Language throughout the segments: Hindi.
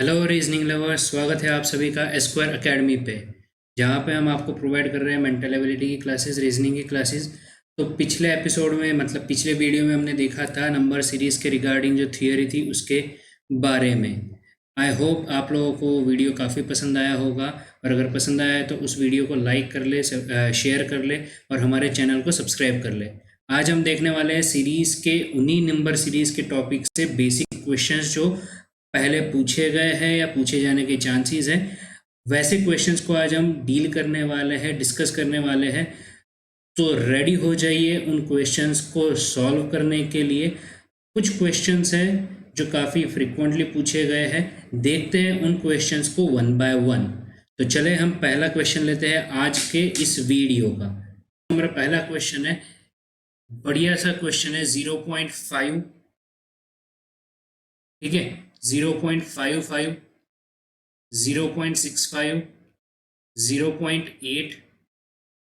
हेलो रीजनिंग लवर्स, स्वागत है आप सभी का स्क्वायर एकेडमी पे। जहाँ पे हम आपको प्रोवाइड कर रहे हैं मेंटल एबिलिटी की क्लासेस, रीजनिंग की क्लासेस। तो पिछले एपिसोड में मतलब पिछले वीडियो में हमने देखा था नंबर सीरीज़ के रिगार्डिंग जो थियोरी थी उसके बारे में। आई होप आप लोगों को वीडियो काफ़ी पसंद आया होगा, और अगर पसंद आया है तो उस वीडियो को लाइक कर ले, शेयर कर ले और हमारे चैनल को सब्सक्राइब कर ले। आज हम देखने वाले हैं सीरीज़ के उन्हीं नंबर सीरीज़ के टॉपिक से बेसिक क्वेश्चंस जो पहले पूछे गए हैं या पूछे जाने के चांसेस हैं। वैसे क्वेश्चंस को आज हम डील करने वाले हैं, डिस्कस करने वाले हैं। तो रेडी हो जाइए उन क्वेश्चंस को सॉल्व करने के लिए। कुछ क्वेश्चंस हैं जो काफ़ी फ्रिक्वेंटली पूछे गए हैं। देखते हैं उन क्वेश्चंस को वन बाय वन। तो चले हम पहला क्वेश्चन लेते हैं आज के इस वीडियो का। हमारा पहला क्वेश्चन है, बढ़िया सा क्वेश्चन है, 0.5, ठीक है, 0.55, 0.65, 0.8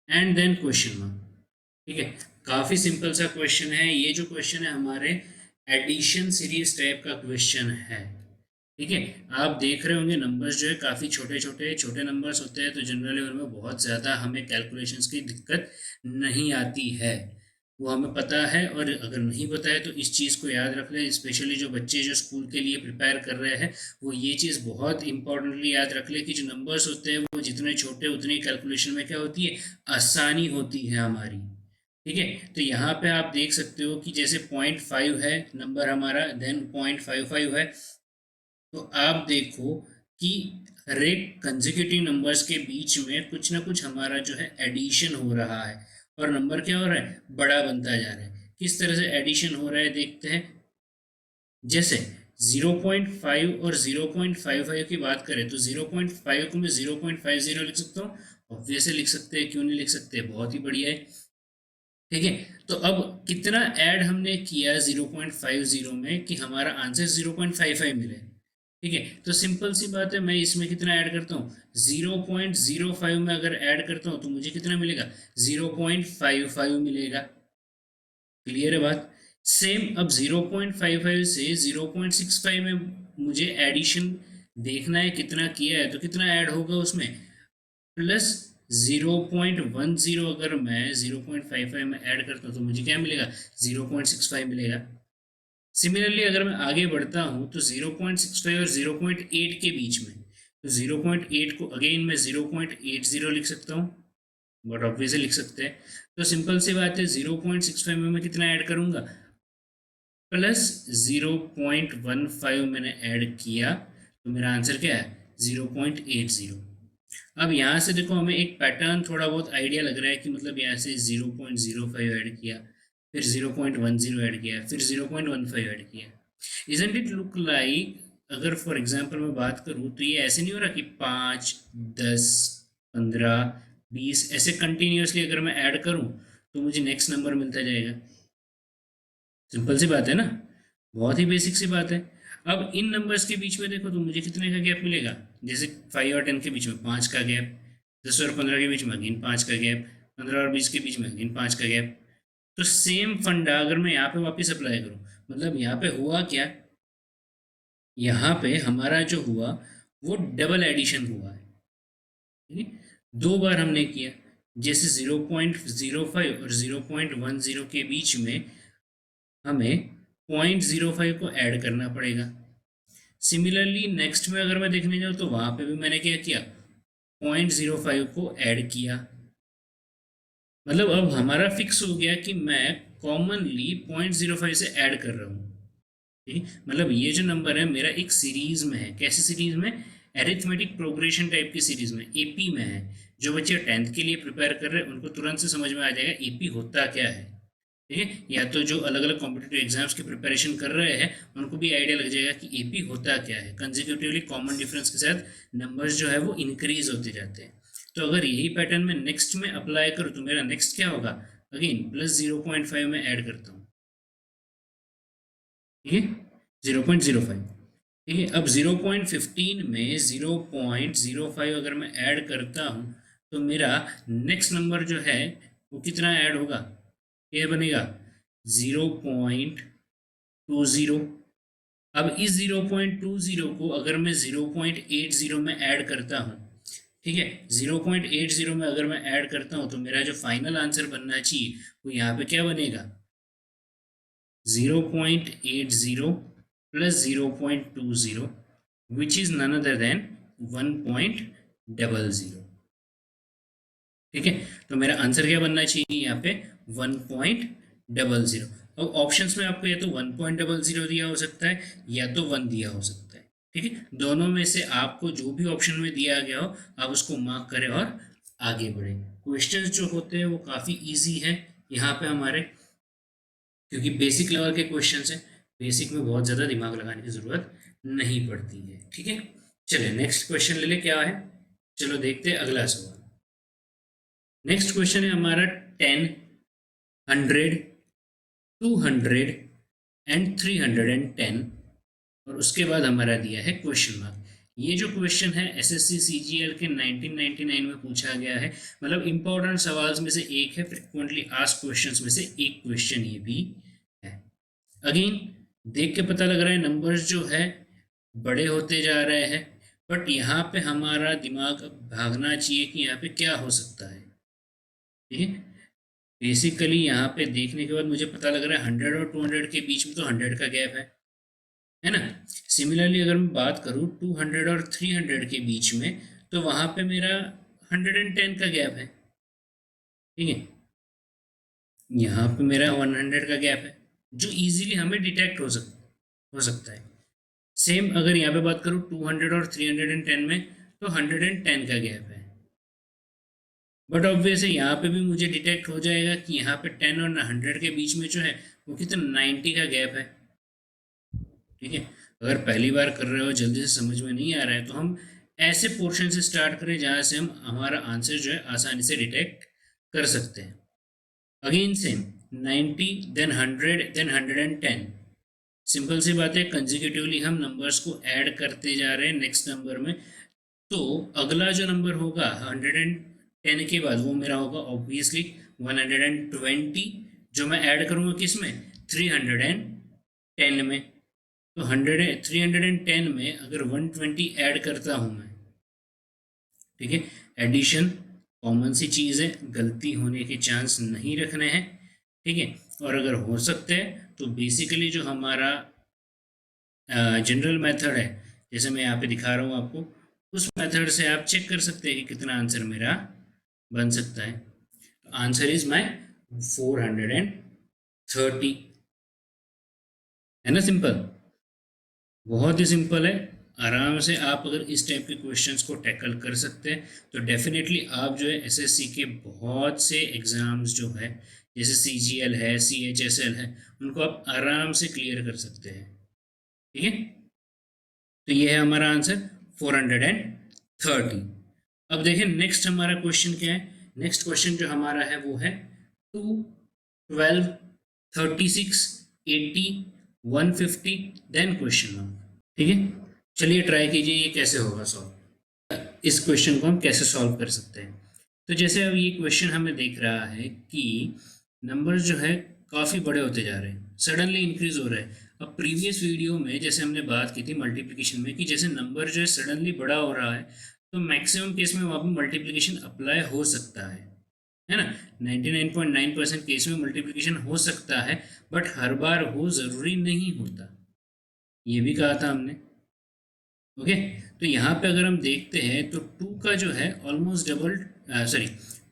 एंड देन क्वेश्चन मार्क। ठीक है, काफ़ी सिंपल सा क्वेश्चन है। ये जो क्वेश्चन है हमारे एडिशन सीरीज टाइप का क्वेश्चन है। ठीक है, आप देख रहे होंगे नंबर्स जो है काफ़ी छोटे छोटे छोटे नंबर्स होते हैं, तो जनरली उनमें बहुत ज़्यादा हमें कैलकुलेशंस की दिक्कत नहीं आती है, वो हमें पता है। और अगर नहीं पता है तो इस चीज़ को याद रख ले, स्पेशली जो बच्चे जो स्कूल के लिए प्रिपेयर कर रहे हैं वो ये चीज़ बहुत इंपॉर्टेंटली याद रख ले कि जो नंबर्स होते हैं वो जितने छोटे उतनी कैलकुलेशन में क्या होती है, आसानी होती है हमारी। ठीक है, तो यहाँ पे आप देख सकते हो कि जैसे 0.5 है नंबर हमारा, देन 0.55 है। तो आप देखो कि हर एक कंसेक्यूटिव नंबर्स के बीच में कुछ ना कुछ हमारा जो है एडिशन हो रहा है, और नंबर क्या हो रहा है, बड़ा बनता जा रहा है। किस तरह से एडिशन हो रहा है देखते हैं। जैसे 0.5 और 0.55 की बात करें तो 0.5 को मैं 0.50 लिख सकता हूँ। ऑब्वियसली लिख सकते हैं, क्यों नहीं लिख सकते, बहुत ही बढ़िया है। ठीक है, तो अब कितना ऐड हमने किया 0.50 में कि हमारा आंसर 0.55 मिले। ठीक है, तो सिंपल सी बात है, मैं इसमें कितना ऐड करता हूँ, 0.05 में अगर ऐड करता हूँ तो मुझे कितना मिलेगा, 0.55 मिलेगा। क्लियर है बात। सेम अब 0.55 से 0.65 में मुझे एडिशन देखना है, कितना किया है तो कितना ऐड होगा उसमें, प्लस 0.10। अगर मैं 0.55 में ऐड करता हूँ तो मुझे क्या मिलेगा, 0.65 मिलेगा। सिमिलरली अगर मैं आगे बढ़ता हूँ तो 0.65 और 0.8 के बीच में, तो 0.8 को अगेन मैं 0.80 लिख सकता हूँ, बट ऑब्वियसली लिख सकते हैं। तो सिंपल सी बात है, 0.65 में मैं कितना ऐड करूँगा, प्लस 0.15 मैंने ऐड किया, तो मेरा आंसर क्या है, 0.80। अब यहाँ से देखो हमें एक पैटर्न थोड़ा बहुत आइडिया लग रहा है कि मतलब यहाँ से 0.05 ऐड किया, फिर 0.10 ऐड किया, फिर 0.15 ऐड किया। इजंट इट लुक लाइक, अगर फॉर एग्जांपल मैं बात करूँ तो ये ऐसे नहीं हो रहा कि 5, 10, 15, 20 ऐसे कंटिन्यूसली अगर मैं ऐड करूँ तो मुझे नेक्स्ट नंबर मिलता जाएगा। सिंपल सी बात है ना, बहुत ही बेसिक सी बात है। अब इन नंबर्स के बीच में देखो तो मुझे कितने का गैप मिलेगा, जैसे 5 और 10 के बीच में 5 का गैप, 10 और 15 के बीच में अगेन 5 का गैप, 15 और 20 के बीच में अगेन 5 का गैप। तो सेम फंडा अगर मैं यहाँ पे वापस अप्लाई करूँ, मतलब यहाँ पे हुआ क्या, यहाँ पे हमारा जो हुआ वो डबल एडिशन हुआ है। ठीक है, दो बार हमने किया, जैसे 0.05 और 0.10 के बीच में हमें 0.05 को ऐड करना पड़ेगा। सिमिलरली नेक्स्ट में अगर मैं देखने जाऊँ तो वहाँ पे भी मैंने क्या किया, 0.05 को ऐड किया। मतलब अब हमारा फिक्स हो गया कि मैं कॉमनली 0.05 से ऐड कर रहा हूँ। ठीक, मतलब ये जो नंबर है मेरा एक सीरीज में है। कैसी सीरीज में, एरिथमेटिक प्रोग्रेशन टाइप की सीरीज में, एपी में है। जो बच्चे 10th के लिए प्रिपेयर कर रहे हैं उनको तुरंत से समझ में आ जाएगा एपी होता क्या है। ठीक है, या तो जो अलग अलग कॉम्पिटेटिव एग्जाम्स की प्रिपरेशन कर रहे हैं उनको भी आइडिया लग जाएगा कि एपी होता क्या है। कंसेक्यूटिवली कॉमन डिफरेंस के साथ नंबर्स जो है वो इंक्रीज होते जाते हैं। तो अगर यही पैटर्न में नेक्स्ट में अप्लाई करूँ तो मेरा नेक्स्ट क्या होगा, अगेन प्लस 0.5 में ऐड करता हूँ। ठीक है, 0.05। ठीक है, अब 0.15 में 0.05 अगर मैं ऐड करता हूँ तो मेरा नेक्स्ट नंबर जो है वो कितना ऐड होगा, ये बनेगा 0.20। अब इस 0.20 को अगर मैं 0.80 में ऐड करता हूँ, ठीक है, 0.80 में अगर मैं ऐड करता हूँ तो मेरा जो फाइनल आंसर बनना चाहिए वो यहाँ पे क्या बनेगा, 0.80 plus 0.20 which is none other than 1.00। ठीक है, तो मेरा आंसर क्या बनना चाहिए यहाँ पे 1.00। अब ऑप्शंस में आपको या तो 1.00 दिया हो सकता है या तो 1 दिया हो सकता है। ठीक है, दोनों में से आपको जो भी ऑप्शन में दिया गया हो आप उसको मार्क करें और आगे बढ़े। क्वेश्चंस जो होते हैं वो काफ़ी इजी है यहाँ पे हमारे, क्योंकि बेसिक लेवल के क्वेश्चंस हैं, बेसिक में बहुत ज़्यादा दिमाग लगाने की ज़रूरत नहीं पड़ती है। ठीक है, चलिए नेक्स्ट क्वेश्चन ले ले क्या है, चलो देखते हैं अगला सवाल। नेक्स्ट क्वेश्चन है हमारा 10, 100, 200 एंड 310 और उसके बाद हमारा दिया है क्वेश्चन मार्क। ये जो क्वेश्चन है एसएससी सीजीएल के 1999 में पूछा गया है, मतलब इंपॉर्टेंट सवाल में से एक है, फ्रिक्वेंटली आस्क्ड क्वेश्चंस में से एक क्वेश्चन ये भी है। अगेन देख के पता लग रहा है नंबर्स जो है बड़े होते जा रहे हैं, बट यहाँ पे हमारा दिमाग भागना चाहिए कि यहाँ पे क्या हो सकता है। ठीक है, बेसिकली यहाँ पे देखने के बाद मुझे पता लग रहा है 100 और 200 के बीच में तो 100 का गैप है ना। सिमिलरली अगर मैं बात करूँ 200 और 300 के बीच में तो वहाँ पे मेरा 110 का गैप है। ठीक है, यहाँ पे मेरा 100 का गैप है जो इजीली हमें डिटेक्ट हो सकता है। सेम अगर यहाँ पे बात करूँ 200 और 310 में तो 110 का गैप है, बट ऑब्वियसली यहाँ पे भी मुझे डिटेक्ट हो जाएगा कि यहाँ पे 10 और 100 के बीच में जो है वो कितना 90 का गैप है। ठीक है, अगर पहली बार कर रहे हो जल्दी से समझ में नहीं आ रहा है तो हम ऐसे पोर्शन से स्टार्ट करें जहाँ से हम हमारा आंसर जो है आसानी से डिटेक्ट कर सकते हैं। Again same 90 then 100 then 110, simple सी बात है, कंजिक्यूटिवली हम नंबर्स को ऐड करते जा रहे हैं नेक्स्ट नंबर में। तो अगला जो नंबर होगा 110 के बाद वो मेरा होगा ऑब्वियसली 120, जो मैं ऐड करूँगा किस में 310 में। तो 310 में अगर 120 ऐड करता हूँ मैं, ठीक है, एडिशन कॉमन सी चीज़ है, गलती होने के चांस नहीं रखने हैं। ठीक है, और अगर हो सकते हैं तो बेसिकली जो हमारा जनरल मेथड है, जैसे मैं यहाँ पे दिखा रहा हूँ आपको, उस मेथड से आप चेक कर सकते हैं कि कितना आंसर मेरा बन सकता है। तो आंसर इज माई 430, है ना, सिंपल, बहुत ही सिंपल है। आराम से आप अगर इस टाइप के क्वेश्चंस को टैकल कर सकते हैं तो डेफिनेटली आप जो है एसएससी के बहुत से एग्ज़ाम्स जो है जैसे सीजीएल है, सीएचएसएल है, उनको आप आराम से क्लियर कर सकते हैं। ठीक है, तो ये है हमारा आंसर 430। अब देखें नेक्स्ट हमारा क्वेश्चन क्या है। नेक्स्ट क्वेश्चन जो हमारा है वो है 2, 12, 36, 80, 150 देन क्वेश्चन मार्क। ठीक है, चलिए ट्राई कीजिए ये कैसे होगा सॉल्व, इस क्वेश्चन को हम कैसे सॉल्व कर सकते हैं। तो जैसे अब ये क्वेश्चन हमें देख रहा है कि नंबर जो है काफ़ी बड़े होते जा रहे हैं, सडनली इंक्रीज हो रहा है। अब प्रीवियस वीडियो में जैसे हमने बात की थी मल्टीप्लिकेशन में कि जैसे नंबर जो है सडनली बड़ा हो रहा है तो मैक्सिमम केस में वहाँ पर मल्टीप्लिकेशन अप्लाई हो सकता है ना। 99.9% केस में मल्टीप्लिकेशन हो सकता है, बट हर बार हो ज़रूरी नहीं होता, ये भी कहा था हमने। ओके, तो यहाँ पे अगर हम देखते हैं तो 2 का जो है ऑलमोस्ट डबल, सॉरी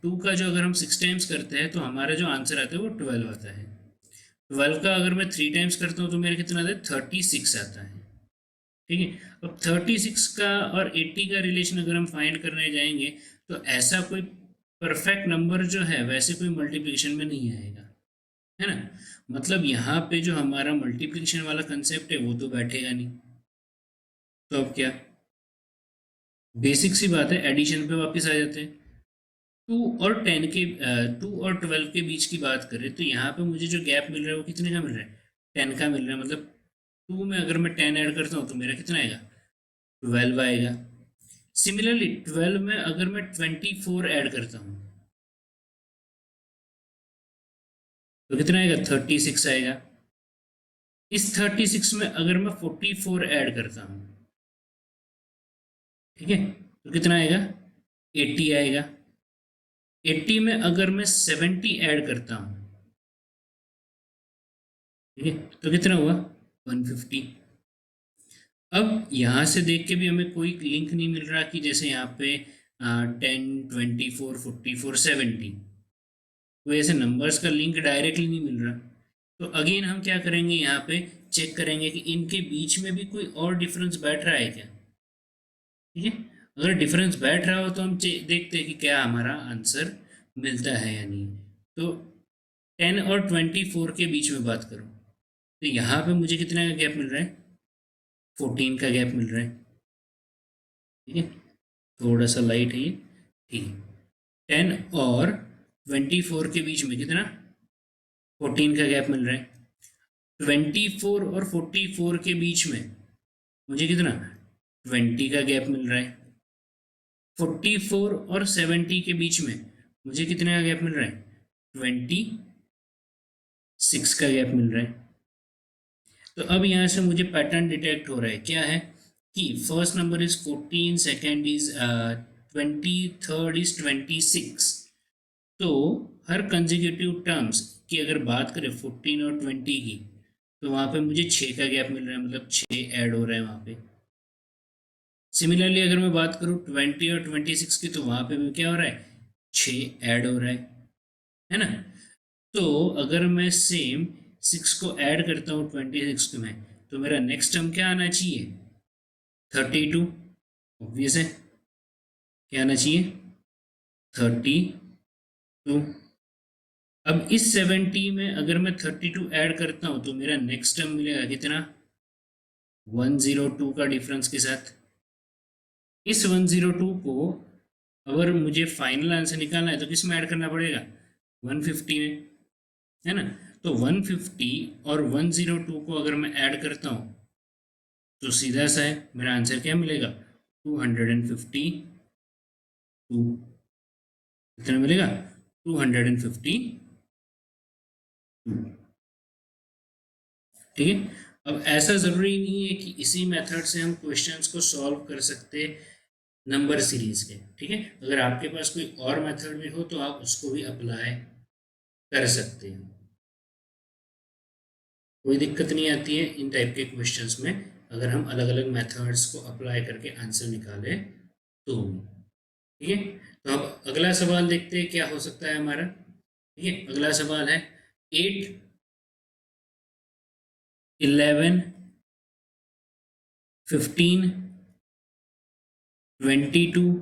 2 का जो अगर हम 6 टाइम्स करते हैं तो हमारा जो आंसर आता है वो 12 आता है। 12 का अगर मैं 3 टाइम्स करता हूँ तो मेरा कितना आता है 36 आता है। ठीक है, अब 36 का और 80 का रिलेशन अगर हम फाइंड करने जाएंगे तो ऐसा कोई परफेक्ट नंबर जो है वैसे कोई मल्टीप्लिकेशन में नहीं आएगा, है ना। मतलब यहाँ पे जो हमारा मल्टीप्लिकेशन वाला कंसेप्ट है वो तो बैठेगा नहीं। तो अब क्या, बेसिक सी बात है, एडिशन पे वापस आ जाते हैं। 2 और 12 के बीच की बात करें तो यहाँ पे मुझे जो गैप मिल रहा है वो कितने का मिल रहा है 10 का मिल रहा है। मतलब 2 में अगर मैं 10 ऐड करता हूँ तो मेरा कितना आएगा 12 आएगा। सिमिलरली 12 में अगर मैं 24 ऐड करता हूँ तो कितना आएगा 36 आएगा। इस 36 में अगर मैं 44 ऐड करता हूँ, ठीक है, तो कितना आएगा? 80 आएगा। 80 में अगर मैं 70 ऐड करता हूँ, ठीक है, तो कितना हुआ? 150। अब यहाँ से देख के भी हमें कोई लिंक नहीं मिल रहा कि जैसे यहाँ पे 10, 24, 44, 70, कोई ऐसे नंबर्स का लिंक डायरेक्टली नहीं मिल रहा। तो अगेन हम क्या करेंगे, यहाँ पे चेक करेंगे कि इनके बीच में भी कोई और डिफरेंस बैठ रहा है क्या। ठीक है, अगर डिफरेंस बैठ रहा हो तो हम देखते हैं कि क्या हमारा आंसर मिलता है या नहीं। तो 10 और 24 के बीच में बात करूँ तो यहाँ पे मुझे कितना का गैप मिल रहा है? 14 का गैप मिल रहा है। ठीक है, थोड़ा सा लाइट है ये। ठीक है, 10 और 24 के बीच में कितना? 14 का गैप मिल रहा है। 24 और 44 के बीच में मुझे कितना? 20 का गैप मिल रहा है। 44 और 70 के बीच में मुझे कितने का गैप मिल रहा है? 26 का गैप मिल रहा है। तो अब यहाँ से मुझे पैटर्न डिटेक्ट हो रहा है, क्या है कि first number is 14, second is 20, third is 26। तो हर कंजिक्यूटिव टर्म्स की अगर बात करें 14 और 20 की, तो वहाँ पे मुझे 6 का गैप मिल रहा है, मतलब 6 ऐड हो रहा है वहाँ पे। सिमिलरली अगर मैं बात करूँ 20 और 26 की, तो वहाँ पे भी क्या हो रहा है? 6 ऐड हो रहा है ना। तो अगर मैं सेम 6 को ऐड करता हूँ 26 में, तो मेरा नेक्स्ट टर्म क्या आना चाहिए? 32। ऑब्वियस है, क्या आना चाहिए? 32। अब इस 70 में अगर मैं 32 ऐड करता हूँ तो मेरा नेक्स्ट टर्म मिलेगा कितना? 102 का डिफरेंस के साथ। इस 102 को अगर मुझे फाइनल आंसर निकालना है तो किस में ऐड करना पड़ेगा? 150 में, है ना। तो 150 और 102 को अगर मैं ऐड करता हूँ तो सीधा सा है, मेरा आंसर क्या मिलेगा? 252। कितना मिलेगा? 252। ठीक है, अब ऐसा ज़रूरी नहीं है कि इसी मेथड से हम क्वेश्चंस को सॉल्व कर सकते नंबर सीरीज के। ठीक है, अगर आपके पास कोई और मेथड भी हो तो आप उसको भी अप्लाई कर सकते हैं, कोई दिक्कत नहीं आती है इन टाइप के क्वेश्चंस में, अगर हम अलग अलग मेथड्स को अप्लाई करके आंसर निकालें तो। ठीक है, तो अब अगला सवाल देखते हैं क्या हो सकता है हमारा। ठीक है, अगला सवाल है 8, 11, 15, 22,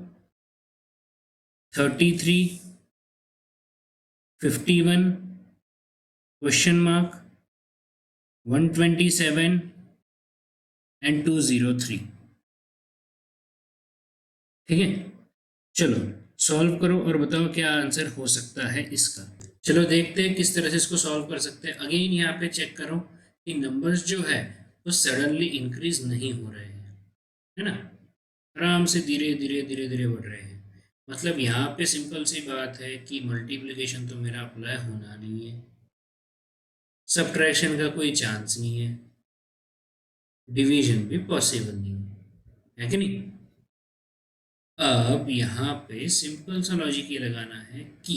33, 51, क्वेश्चन मार्क, 127 एंड 203। ठीक है, चलो सॉल्व करो और बताओ क्या आंसर हो सकता है इसका। चलो देखते हैं किस तरह से इसको सॉल्व कर सकते हैं। अगेन यहाँ पे चेक करो कि नंबर्स जो है वो सडनली इंक्रीज नहीं हो रहे हैं, है ना, आराम से धीरे धीरे धीरे धीरे बढ़ रहे हैं। मतलब यहाँ पे सिंपल सी बात है कि मल्टीप्लिकेशन तो मेरा अप्लाई होना नहीं है, सब्ट्रैक्शन का कोई चांस नहीं है, डिवीजन भी पॉसिबल नहीं है कि नहीं। अब यहाँ पे सिंपल सा लॉजिक ये लगाना है कि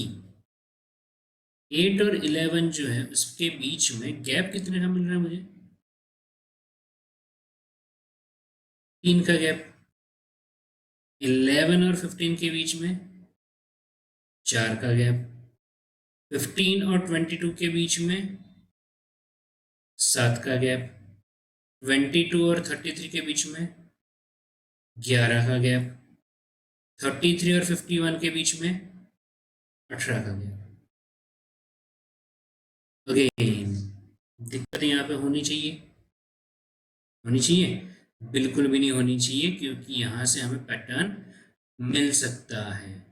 8 और 11 जो है उसके बीच में गैप कितने का मिल रहा है मुझे? 3 का गैप। 11 और 15 के बीच में 4 का गैप। 15 और 22 के बीच में 7 का गैप। 22 और 33 के बीच में 11 का गैप। 33 और 51 के बीच में 18 का गैप। अगेन दिक्कत यहाँ पे होनी चाहिए, होनी चाहिए? बिल्कुल भी नहीं होनी चाहिए, क्योंकि यहाँ से हमें पैटर्न मिल सकता है।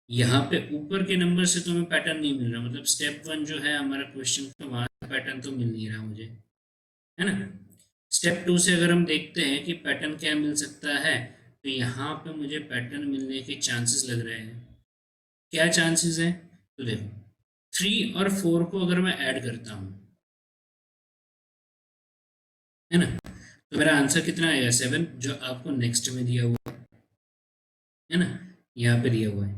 यहाँ पे ऊपर के नंबर से तो हमें पैटर्न नहीं मिल रहा, मतलब स्टेप 1 जो है हमारा क्वेश्चन का, वहाँ पैटर्न तो मिल नहीं रहा मुझे, है ना। स्टेप 2 से अगर हम देखते हैं कि पैटर्न क्या मिल सकता है, तो यहाँ पे मुझे पैटर्न मिलने के चांसेस लग रहे हैं। क्या चांसेस है? तो देखो 3 और 4 को अगर मैं ऐड करता हूँ, है ना। तो मेरा आंसर कितना आएगा 7, जो आपको नेक्स्ट में दिया हुआ है ना, यहाँ पे दिया हुआ है।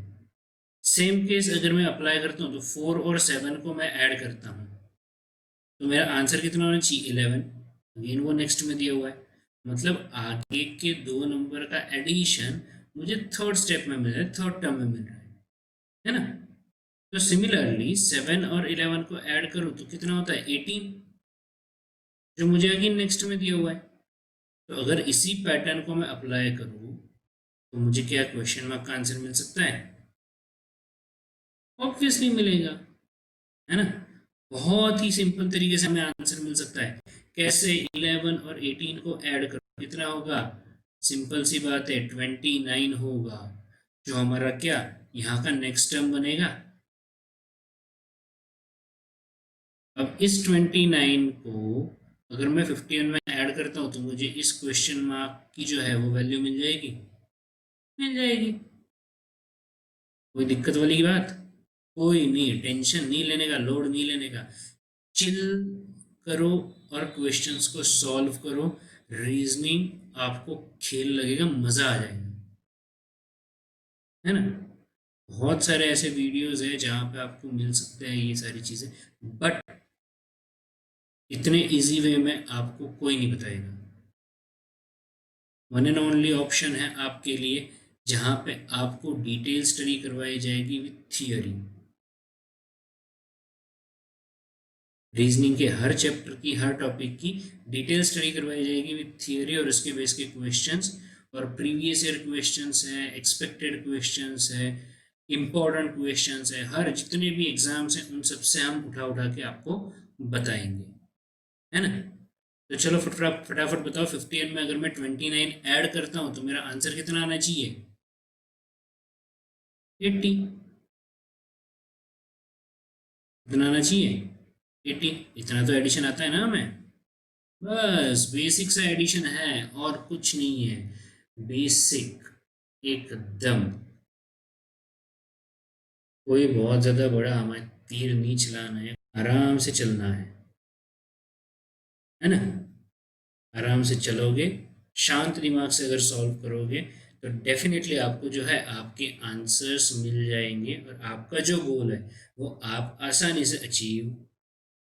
सेम केस अगर मैं अप्लाई करता हूँ तो 4 और 7 को मैं ऐड करता हूँ, तो मेरा आंसर कितना होना चाहिए 11। अगेन वो नेक्स्ट में दिया हुआ है, मतलब आगे के दो नंबर का एडिशन मुझे थर्ड स्टेप में मिल रहा है, थर्ड टर्म में मिल रहा है ना। तो सिमिलरली 7 और 11 को ऐड करूँ तो कितना होता है 18, जो मुझे अगेन नेक्स्ट में दिया हुआ है। तो अगर इसी पैटर्न को मैं अप्लाई करूँ तो मुझे क्या क्वेश्चन मार्क का आंसर मिल सकता है? ऑब्वियसली मिलेगा, है ना। बहुत ही सिंपल तरीके से हमें आंसर मिल सकता है। कैसे? 11 और 18 को ऐड करो, कितना होगा? सिंपल सी बात है, 29 होगा, जो हमारा क्या यहाँ का नेक्स्ट टर्म बनेगा। अब इस 29 को अगर मैं 51 में ऐड करता हूँ तो मुझे इस क्वेश्चन मार्क की जो है वो वैल्यू मिल जाएगी, मिल जाएगी। कोई दिक्कत वाली बात? कोई नहीं, टेंशन नहीं लेने का, लोड नहीं लेने का। चिल करो और क्वेश्चंस को सॉल्व करो। रीजनिंग आपको खेल लगेगा, मज़ा आ जाएगा, है ना। बहुत सारे ऐसे वीडियोस हैं जहाँ पे आपको मिल सकते हैं ये सारी चीज़ें, बट इतने इजी वे में आपको कोई नहीं बताएगा। वन एंड ओनली ऑप्शन है आपके लिए जहाँ पे आपको डिटेल स्टडी करवाई जाएगी विथ थियोरी। रीजनिंग के हर चैप्टर की, हर टॉपिक की डिटेल स्टडी करवाई जाएगी विथ थियोरी, और उसके बेस के क्वेश्चंस और प्रीवियस ईयर क्वेश्चंस हैं, एक्सपेक्टेड क्वेश्चंस है, इम्पोर्टेंट क्वेश्चंस है, हर जितने भी एग्जाम्स हैं उन सबसे हम उठा उठा के आपको बताएंगे, है ना। तो चलो फटाफट बताओ, 51 में अगर मैं 29 ऐड करता हूँ तो मेरा आंसर कितना आना चाहिए? 80। कितना आना चाहिए? 80। इतना तो एडिशन आता है ना हमें। बस बेसिक सा एडिशन है और कुछ नहीं है, बेसिक एकदम। कोई बहुत ज़्यादा बड़ा हमें तीर नहीं चलाना है, आराम से चलना है ना। आराम से चलोगे, शांत दिमाग से अगर सॉल्व करोगे तो डेफिनेटली आपको जो है आपके आंसर्स मिल जाएंगे, और आपका जो गोल है वो आप आसानी से अचीव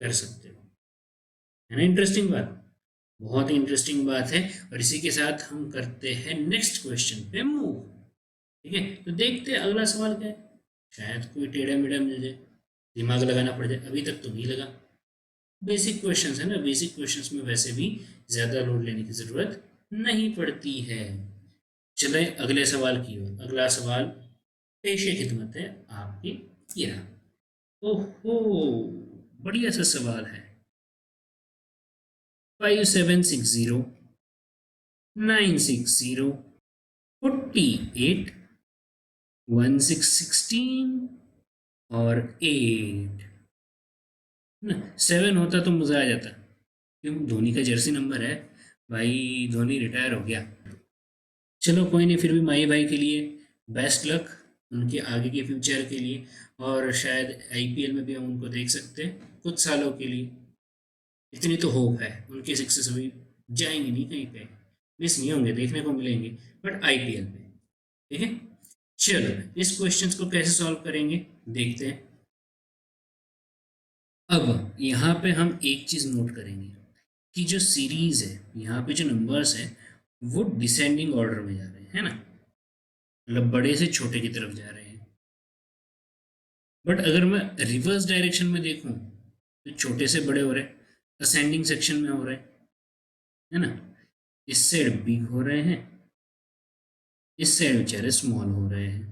कर सकते हो, है ना। इंटरेस्टिंग बात, बहुत ही इंटरेस्टिंग बात है। और इसी के साथ हम करते हैं नेक्स्ट क्वेश्चन पे मूव। ठीक है, तो देखते हैं अगला सवाल क्या है। शायद कोई टेढ़ा मेढ़ा मिल जाए, दिमाग लगाना पड़ जाए, अभी तक तो नहीं लगा। बेसिक क्वेश्चंस है ना, बेसिक क्वेश्चंस में वैसे भी ज़्यादा लोड लेने की ज़रूरत नहीं पड़ती है। चले अगले सवाल की ओर। अगला सवाल पेशे खिदमत है आपकी ये रहा। ओहो, बढ़िया सा सवाल है। 5760, 960, 48, 1616 और 8 ना। 7 होता तो मज़ा आ जाता, क्यों? धोनी का जर्सी नंबर है भाई, धोनी रिटायर हो गया। चलो कोई नहीं, फिर भी माही भाई के लिए बेस्ट लक, उनके आगे के फ्यूचर के लिए। और शायद आईपीएल में भी हम उनको देख सकते हैं कुछ सालों के लिए। इतनी तो होप है, उनके सिक्सेस अभी जाएंगे नहीं कहीं पे, मिस नहीं होंगे, देखने को मिलेंगे, बट आईपीएल में। ठीक है, चलो इस क्वेश्चन को कैसे सॉल्व करेंगे देखते हैं। अब यहाँ पे हम एक चीज़ नोट करेंगे कि जो सीरीज है, यहाँ पे जो नंबर्स है वो डिसेंडिंग ऑर्डर में जा रहे हैं, है ना, मतलब बड़े से छोटे की तरफ जा रहे हैं। बट अगर मैं रिवर्स डायरेक्शन में देखूं तो छोटे से बड़े हो रहे हैं, असेंडिंग सेक्शन में हो रहे हैं, है ना। इस साइड बिग हो रहे हैं, इस साइड बेचारे स्मॉल हो रहे हैं।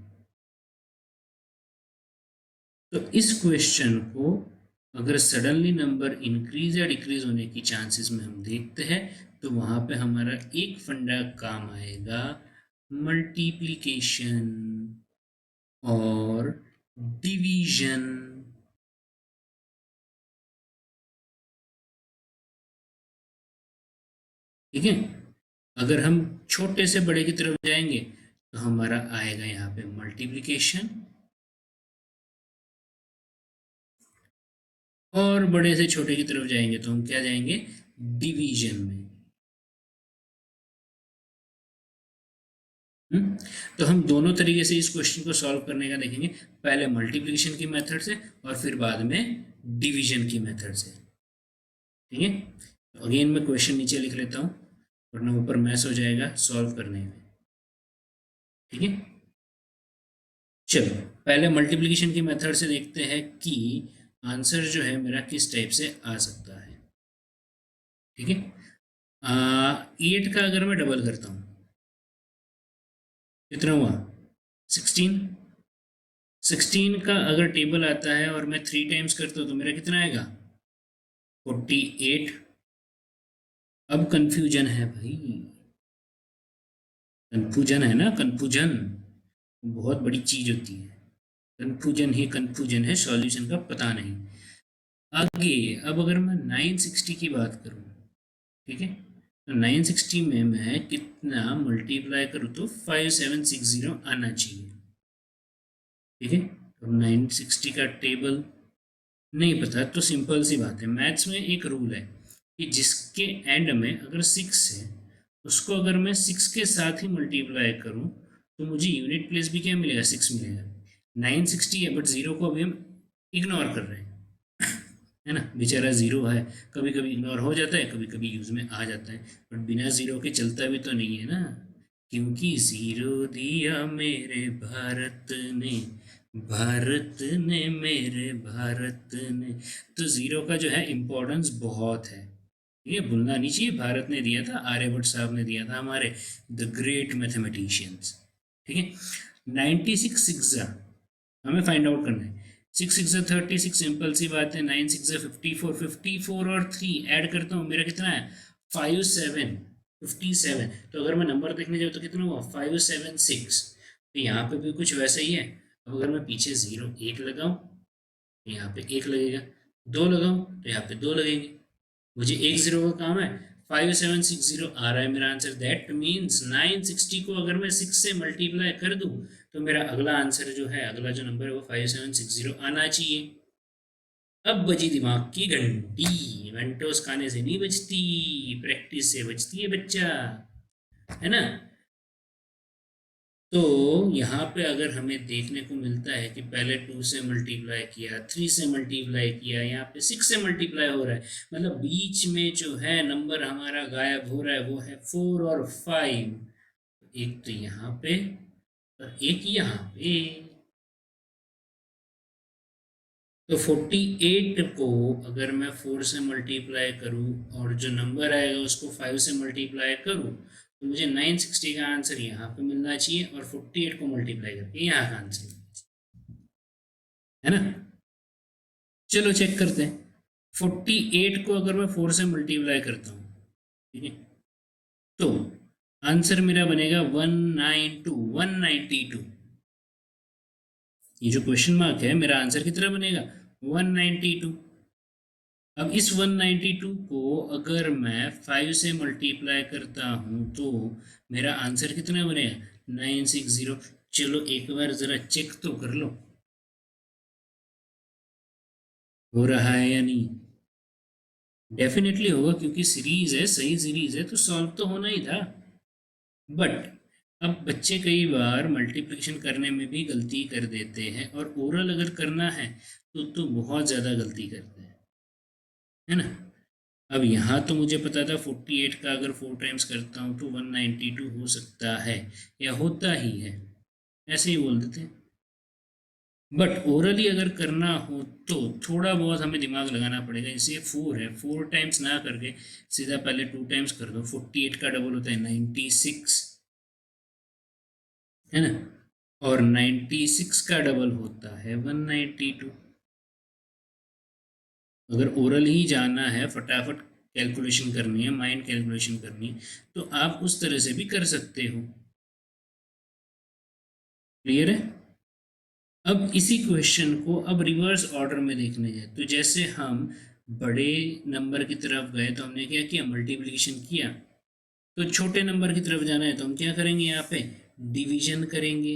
तो इस क्वेश्चन को अगर सडनली नंबर इंक्रीज या डिक्रीज होने की चांसेस में हम देखते हैं तो वहाँ पे हमारा एक फंडा काम आएगा, मल्टीप्लिकेशन और डिवीजन। ठीक है, अगर हम छोटे से बड़े की तरफ जाएंगे तो हमारा आएगा यहाँ पे मल्टीप्लिकेशन, और बड़े से छोटे की तरफ जाएंगे तो हम क्या जाएंगे? डिवीजन में। हम्म, तो हम दोनों तरीके से इस क्वेश्चन को सॉल्व करने का देखेंगे, पहले मल्टीप्लिकेशन की मेथड से और फिर बाद में डिवीजन की मेथड से। ठीक है, तो अगेन मैं क्वेश्चन नीचे लिख लेता हूँ वरना ऊपर मैस हो जाएगा सॉल्व करने में। ठीक है, चलो पहले मल्टीप्लिकेशन की मेथड से देखते हैं कि आंसर जो है मेरा किस टाइप से आ सकता है। ठीक है, 8 का अगर मैं डबल करता हूँ कितना हुआ 16। 16 का अगर टेबल आता है और मैं 3 टाइम्स करता हूँ तो मेरा कितना आएगा 48। अब कंफ्यूजन है भाई, कंफ्यूजन है ना, कंफ्यूजन बहुत बड़ी चीज होती है। कंफ्यूजन ही कंफ्यूजन है, सॉल्यूशन का पता नहीं। आगे अब अगर मैं 960 की बात करूं, ठीक है, तो 960 में मैं कितना मल्टीप्लाई करूं तो 5760 आना चाहिए। ठीक है, तो 960 का टेबल नहीं पता तो सिंपल सी बात है, मैथ्स में एक रूल है कि जिसके एंड में अगर 6 है उसको अगर मैं 6 के साथ ही मल्टीप्लाई करूं तो मुझे यूनिट प्लेस भी क्या मिलेगा 6 मिलेगा। 960 है बट जीरो को अभी हम इग्नोर कर रहे हैं, है ना, बेचारा जीरो है, कभी कभी इग्नोर हो जाता है कभी कभी यूज में आ जाता है, बट बिना जीरो के चलता भी तो नहीं है ना, क्योंकि जीरो दिया मेरे भारत ने मेरे भारत ने, तो जीरो का जो है इम्पोर्टेंस बहुत है, ये भूलना नहीं चाहिए। भारत ने दिया था, आर्यभट्ट साहब ने दिया था, हमारे द ग्रेट मैथमेटिशियंस। ठीक है, 96 सिक्सा हमें फाइंड आउट करना है। 6 सिक्स 36 सिंपल सी बात है, 9 सिक्स 54, 54 और 3 ऐड करता हूँ मेरा कितना है 57, 57। तो अगर मैं नंबर देखने जाऊँ तो कितना हुआ 576। तो यहाँ पे भी कुछ वैसा ही है। अब अगर मैं पीछे जीरो 1 लगाऊं तो यहाँ पे 1 लगेगा, 2 लगाऊं तो यहाँ पे 2 लगेंगे। मुझे 1 जीरो का काम है, 5760 आ रहा है मेरा आंसर। दैट मीन्स 960 को अगर मैं 6 से मल्टीप्लाई कर दूं तो मेरा अगला आंसर जो है, अगला जो नंबर है वो 5760 आना चाहिए। अब बजी दिमाग की घंटी, मेंटोस खाने से नहीं बजती, प्रैक्टिस से बजती है बच्चा, है ना। तो यहाँ पे अगर हमें देखने को मिलता है कि पहले 2 से मल्टीप्लाई किया, 3 से मल्टीप्लाई किया, यहाँ पे 6 से मल्टीप्लाई हो रहा है, मतलब बीच में जो है नंबर हमारा गायब हो रहा है वो है 4 और 5। एक तो यहाँ पे और एक यहाँ पे, तो 48 को अगर मैं 4 से मल्टीप्लाई करूँ और जो नंबर आएगा उसको 5 से मल्टीप्लाई करूँ तो मुझे 960 का आंसर यहाँ पे मिलना चाहिए और 48 को मल्टीप्लाई करके यहाँ का आंसर मिलना चाहिए, है ना। चलो चेक करते हैं, 48 को अगर मैं 4 से मल्टीप्लाई करता हूँ, ठीक है, तो आंसर मेरा बनेगा 192, 192। ये जो क्वेश्चन मार्क है मेरा आंसर कितना बनेगा 192। अब इस 192 को अगर मैं 5 से मल्टीप्लाई करता हूँ तो मेरा आंसर कितना बनेगा 960। चलो एक बार ज़रा चेक तो कर लो हो रहा है या नहीं। डेफिनेटली होगा क्योंकि सीरीज है, सही सीरीज है तो सॉल्व तो होना ही था। बट अब बच्चे कई बार मल्टीप्लिकेशन करने में भी गलती कर देते हैं और ओरल अगर करना है तो बहुत ज़्यादा गलती करते हैं, है ना। अब यहाँ तो मुझे पता था 48 का अगर 4 टाइम्स करता हूँ तो 192 हो सकता है या होता ही है, ऐसे ही बोल देते। बट ओरली अगर करना हो तो थोड़ा बहुत हमें दिमाग लगाना पड़ेगा। जैसे 4 है, 4 टाइम्स ना करके सीधा पहले 2 टाइम्स कर दो। 48 का डबल होता है 96, है ना, और 96 का डबल होता है 192। अगर ओरल ही जाना है, फटाफट कैलकुलेशन करनी है, माइंड कैलकुलेशन करनी है, तो आप उस तरह से भी कर सकते हो। क्लियर है। अब इसी क्वेश्चन को अब रिवर्स ऑर्डर में देखने जाए तो जैसे हम बड़े नंबर की तरफ गए तो हमने क्या किया मल्टीप्लिकेशन किया, तो छोटे नंबर की तरफ जाना है तो हम क्या करेंगे यहाँ पे डिवीजन करेंगे,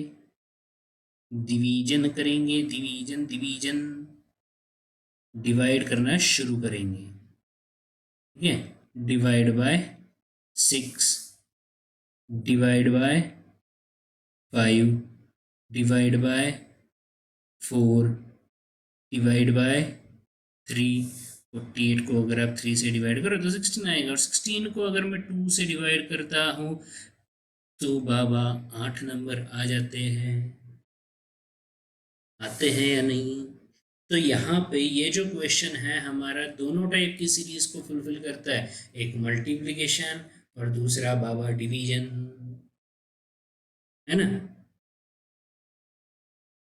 डिवीजन करेंगे, डिवीजन डिवीजन, डिवाइड करना शुरू करेंगे। ठीक है, divide by 6, divide by 5 divide by 4 divide by 3। 48 को अगर आप 3 से डिवाइड करो तो 16 आएगा, और 16 को अगर मैं 2 से डिवाइड करता हूँ तो बाबा 8 नंबर आ जाते हैं। आते हैं या नहीं? तो यहाँ पे ये जो क्वेश्चन है हमारा दोनों टाइप की सीरीज को फुलफिल करता है, एक मल्टीप्लिकेशन और दूसरा बाबा डिवीजन, है ना।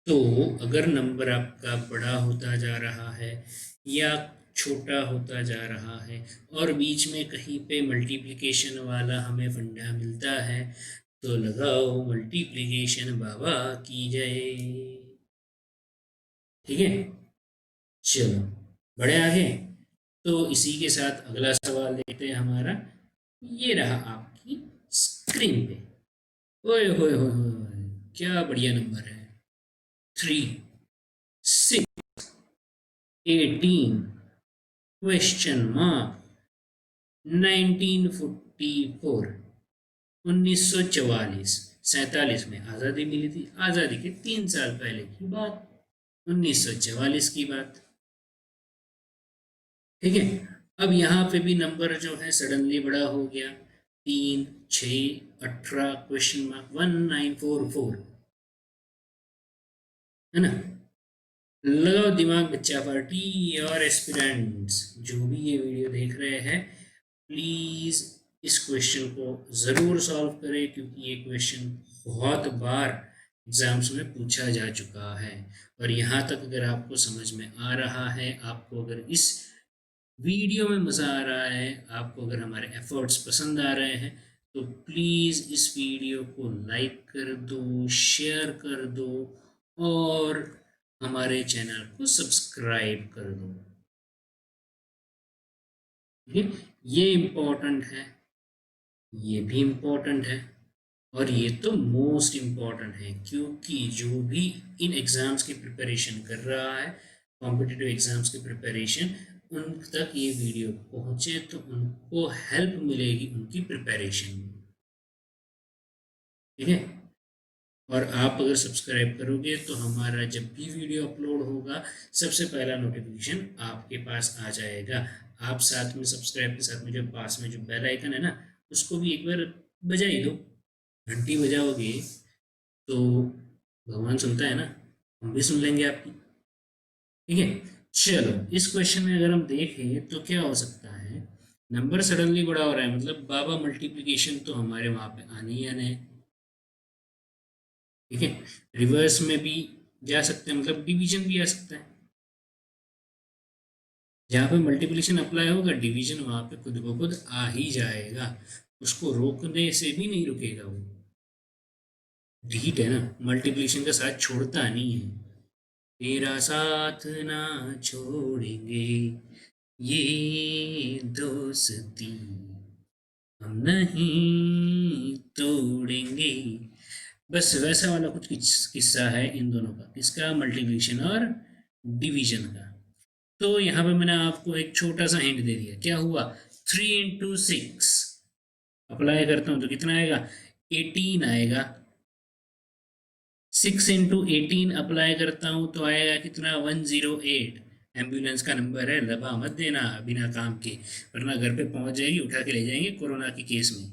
तो अगर नंबर आपका बड़ा होता जा रहा है या छोटा होता जा रहा है और बीच में कहीं पे मल्टीप्लिकेशन वाला हमें फंडा मिलता है तो लगाओ मल्टीप्लिकेशन बाबा की जय। ठीक है, चलो बड़े आगे। तो इसी के साथ अगला सवाल देखते हैं हमारा। ये रहा आपकी स्क्रीन पे। ओए होए होए होए, क्या बढ़िया नंबर है। 3 6 18 क्वेश्चन मार्क 1944 1944 47 में आज़ादी मिली थी। आज़ादी के 3 साल पहले की बात, 1944 की बात। ठीक है, अब यहाँ पे भी नंबर जो है सडनली बड़ा हो गया। 3 6 18 क्वेश्चन मार्क 1944, है ना। लगाओ दिमाग बच्चा पार्टी और एस्पिरेंट्स जो भी ये वीडियो देख रहे हैं, प्लीज़ इस क्वेश्चन को ज़रूर सॉल्व करें, क्योंकि ये क्वेश्चन बहुत बार एग्ज़ाम्स में पूछा जा चुका है। और यहाँ तक अगर आपको समझ में आ रहा है, आपको अगर इस वीडियो में मज़ा आ रहा है, आपको अगर हमारे एफर्ट्स पसंद आ रहे हैं, तो प्लीज़ इस वीडियो को लाइक कर दो, शेयर कर दो और हमारे चैनल को सब्सक्राइब कर दो। ठीक है, ये इम्पोर्टेंट है, ये भी इम्पोर्टेंट है, और ये तो मोस्ट इम्पॉर्टेंट है, क्योंकि जो भी इन एग्ज़ाम्स की प्रिपरेशन कर रहा है, कॉम्पिटिटिव एग्ज़ाम्स की प्रिपरेशन, उन तक ये वीडियो पहुँचे तो उनको हेल्प मिलेगी उनकी प्रिपरेशन में। ठीक है, और आप अगर सब्सक्राइब करोगे तो हमारा जब भी वीडियो अपलोड होगा सबसे पहला नोटिफिकेशन आपके पास आ जाएगा। आप साथ में सब्सक्राइब के साथ में जो पास में जो बेल आइकन है ना, उसको भी एक बार बजा ही दो। घंटी बजाओगे तो भगवान सुनता है ना, हम भी सुन लेंगे आपकी। ठीक है, चलो इस क्वेश्चन में अगर हम देखें तो क्या हो सकता है। नंबर सडनली बड़ा हो रहा है, मतलब बाबा मल्टीप्लिकेशन तो हमारे वहाँ पे आने ही आने हैं। ठीक है, रिवर्स में भी जा सकते हैं, मतलब डिवीजन भी आ सकता है। जहाँ पे मल्टीप्लिकेशन अप्लाई होगा डिवीजन वहाँ पे खुद ब खुद आ ही जाएगा, उसको रोकने से भी नहीं रुकेगा वो। ढीठ है ना, मल्टीप्लिकेशन का साथ छोड़ता नहीं है। तेरा साथ ना छोड़ेंगे ये दोस्ती हम नहीं तोड़ेंगे। बस वैसा वाला कुछ किस्सा है इन दोनों का, किसका, मल्टीप्लिकेशन और डिवीजन का। तो यहाँ पे मैंने आपको एक छोटा सा हिंट दे दिया, क्या हुआ, 3 इंटू 6 अप्लाई करता हूँ तो कितना आएगा, 18 आएगा। 6 इंटू 18 अप्लाई करता हूँ तो आएगा कितना, 108। एम्बुलेंस का नंबर है, लबा मत देना बिना काम के, वरना घर पे पहुंच जाएगी, उठा के ले जाएंगे कोरोना के केस में,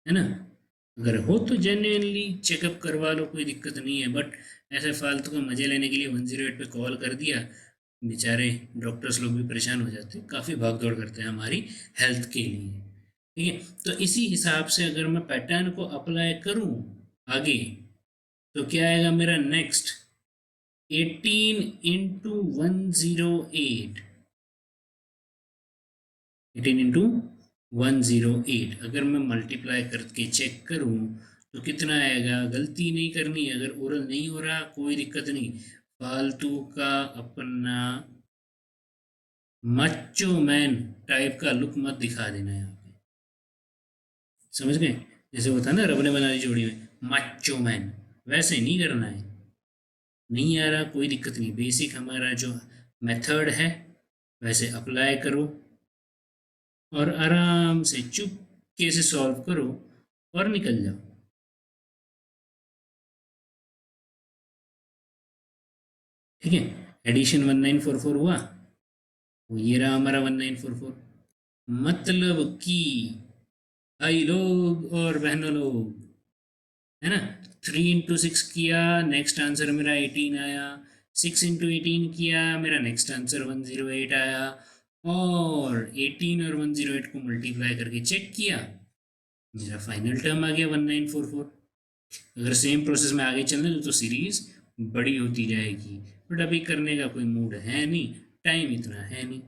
है ना। अगर हो तो जेन्युइनली चेकअप करवा लो, कोई दिक्कत नहीं है, बट ऐसे फालतू का मजे लेने के लिए 108 पे कॉल कर दिया, बेचारे डॉक्टर्स लोग भी परेशान हो जाते हैं, काफ़ी भाग दौड़ करते हैं हमारी हेल्थ के लिए। ठीक है, तो इसी हिसाब से अगर मैं पैटर्न को अप्लाई करूं आगे तो क्या आएगा मेरा नेक्स्ट, 18 इंटू 108, 18 इंटू 108 अगर मैं मल्टीप्लाई करके चेक करूं तो कितना आएगा। गलती नहीं करनी, अगर ओरल नहीं हो रहा कोई दिक्कत नहीं, फालतू का अपना मच्चो मैन टाइप का लुक मत दिखा देना यहाँ पे, समझ गए। जैसे होता है ना रब ने बना दी जोड़ी में, मच्चो मैन, वैसे नहीं करना है। नहीं आ रहा कोई दिक्कत नहीं, बेसिक हमारा जो मेथड है वैसे अप्लाई करो और आराम से चुपके से सॉल्व करो और निकल जाओ। ठीक है, एडिशन 1944 हुआ, तो ये रहा हमारा 1944। मतलब कि भाई लोग और बहनों लोग, है ना, 3 × 6 किया, नेक्स्ट आंसर मेरा 18 आया। 6 × 18 किया, मेरा नेक्स्ट आंसर 108 आया। और 18 और 108 को मल्टीप्लाई करके चेक किया, मेरा फाइनल टर्म आ गया 1944। अगर सेम प्रोसेस में आगे चलने दो तो सीरीज बड़ी होती जाएगी, बट अभी करने का कोई मूड है नहीं, टाइम इतना है नहीं,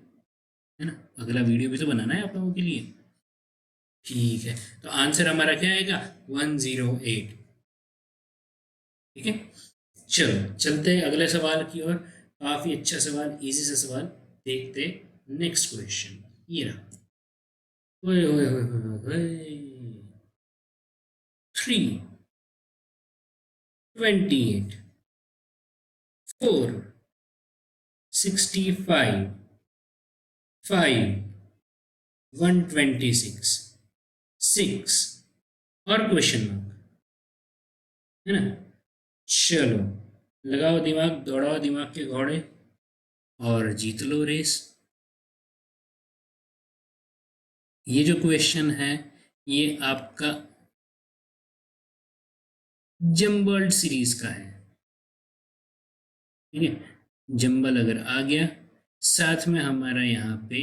है ना। अगला वीडियो भी तो बनाना है आप लोगों के लिए। ठीक है, तो आंसर हमारा क्या आएगा? 108। ठीक है, चलो चलते हैं अगले सवाल की ओर। काफी अच्छा सवाल, इजी सा सवाल। देखते नेक्स्ट क्वेश्चन, ये रहा। ओए ओए ओए ओए ओए, 328, 4, 65, 5, 126, 6 और क्वेश्चन मार्क, है ना। चलो, लगाओ दिमाग, दौड़ाओ दिमाग के घोड़े और जीत लो रेस। ये जो क्वेश्चन है, ये आपका जम्बल्ड सीरीज का है। ठीक है, जम्बल अगर आ गया, साथ में हमारा यहाँ पे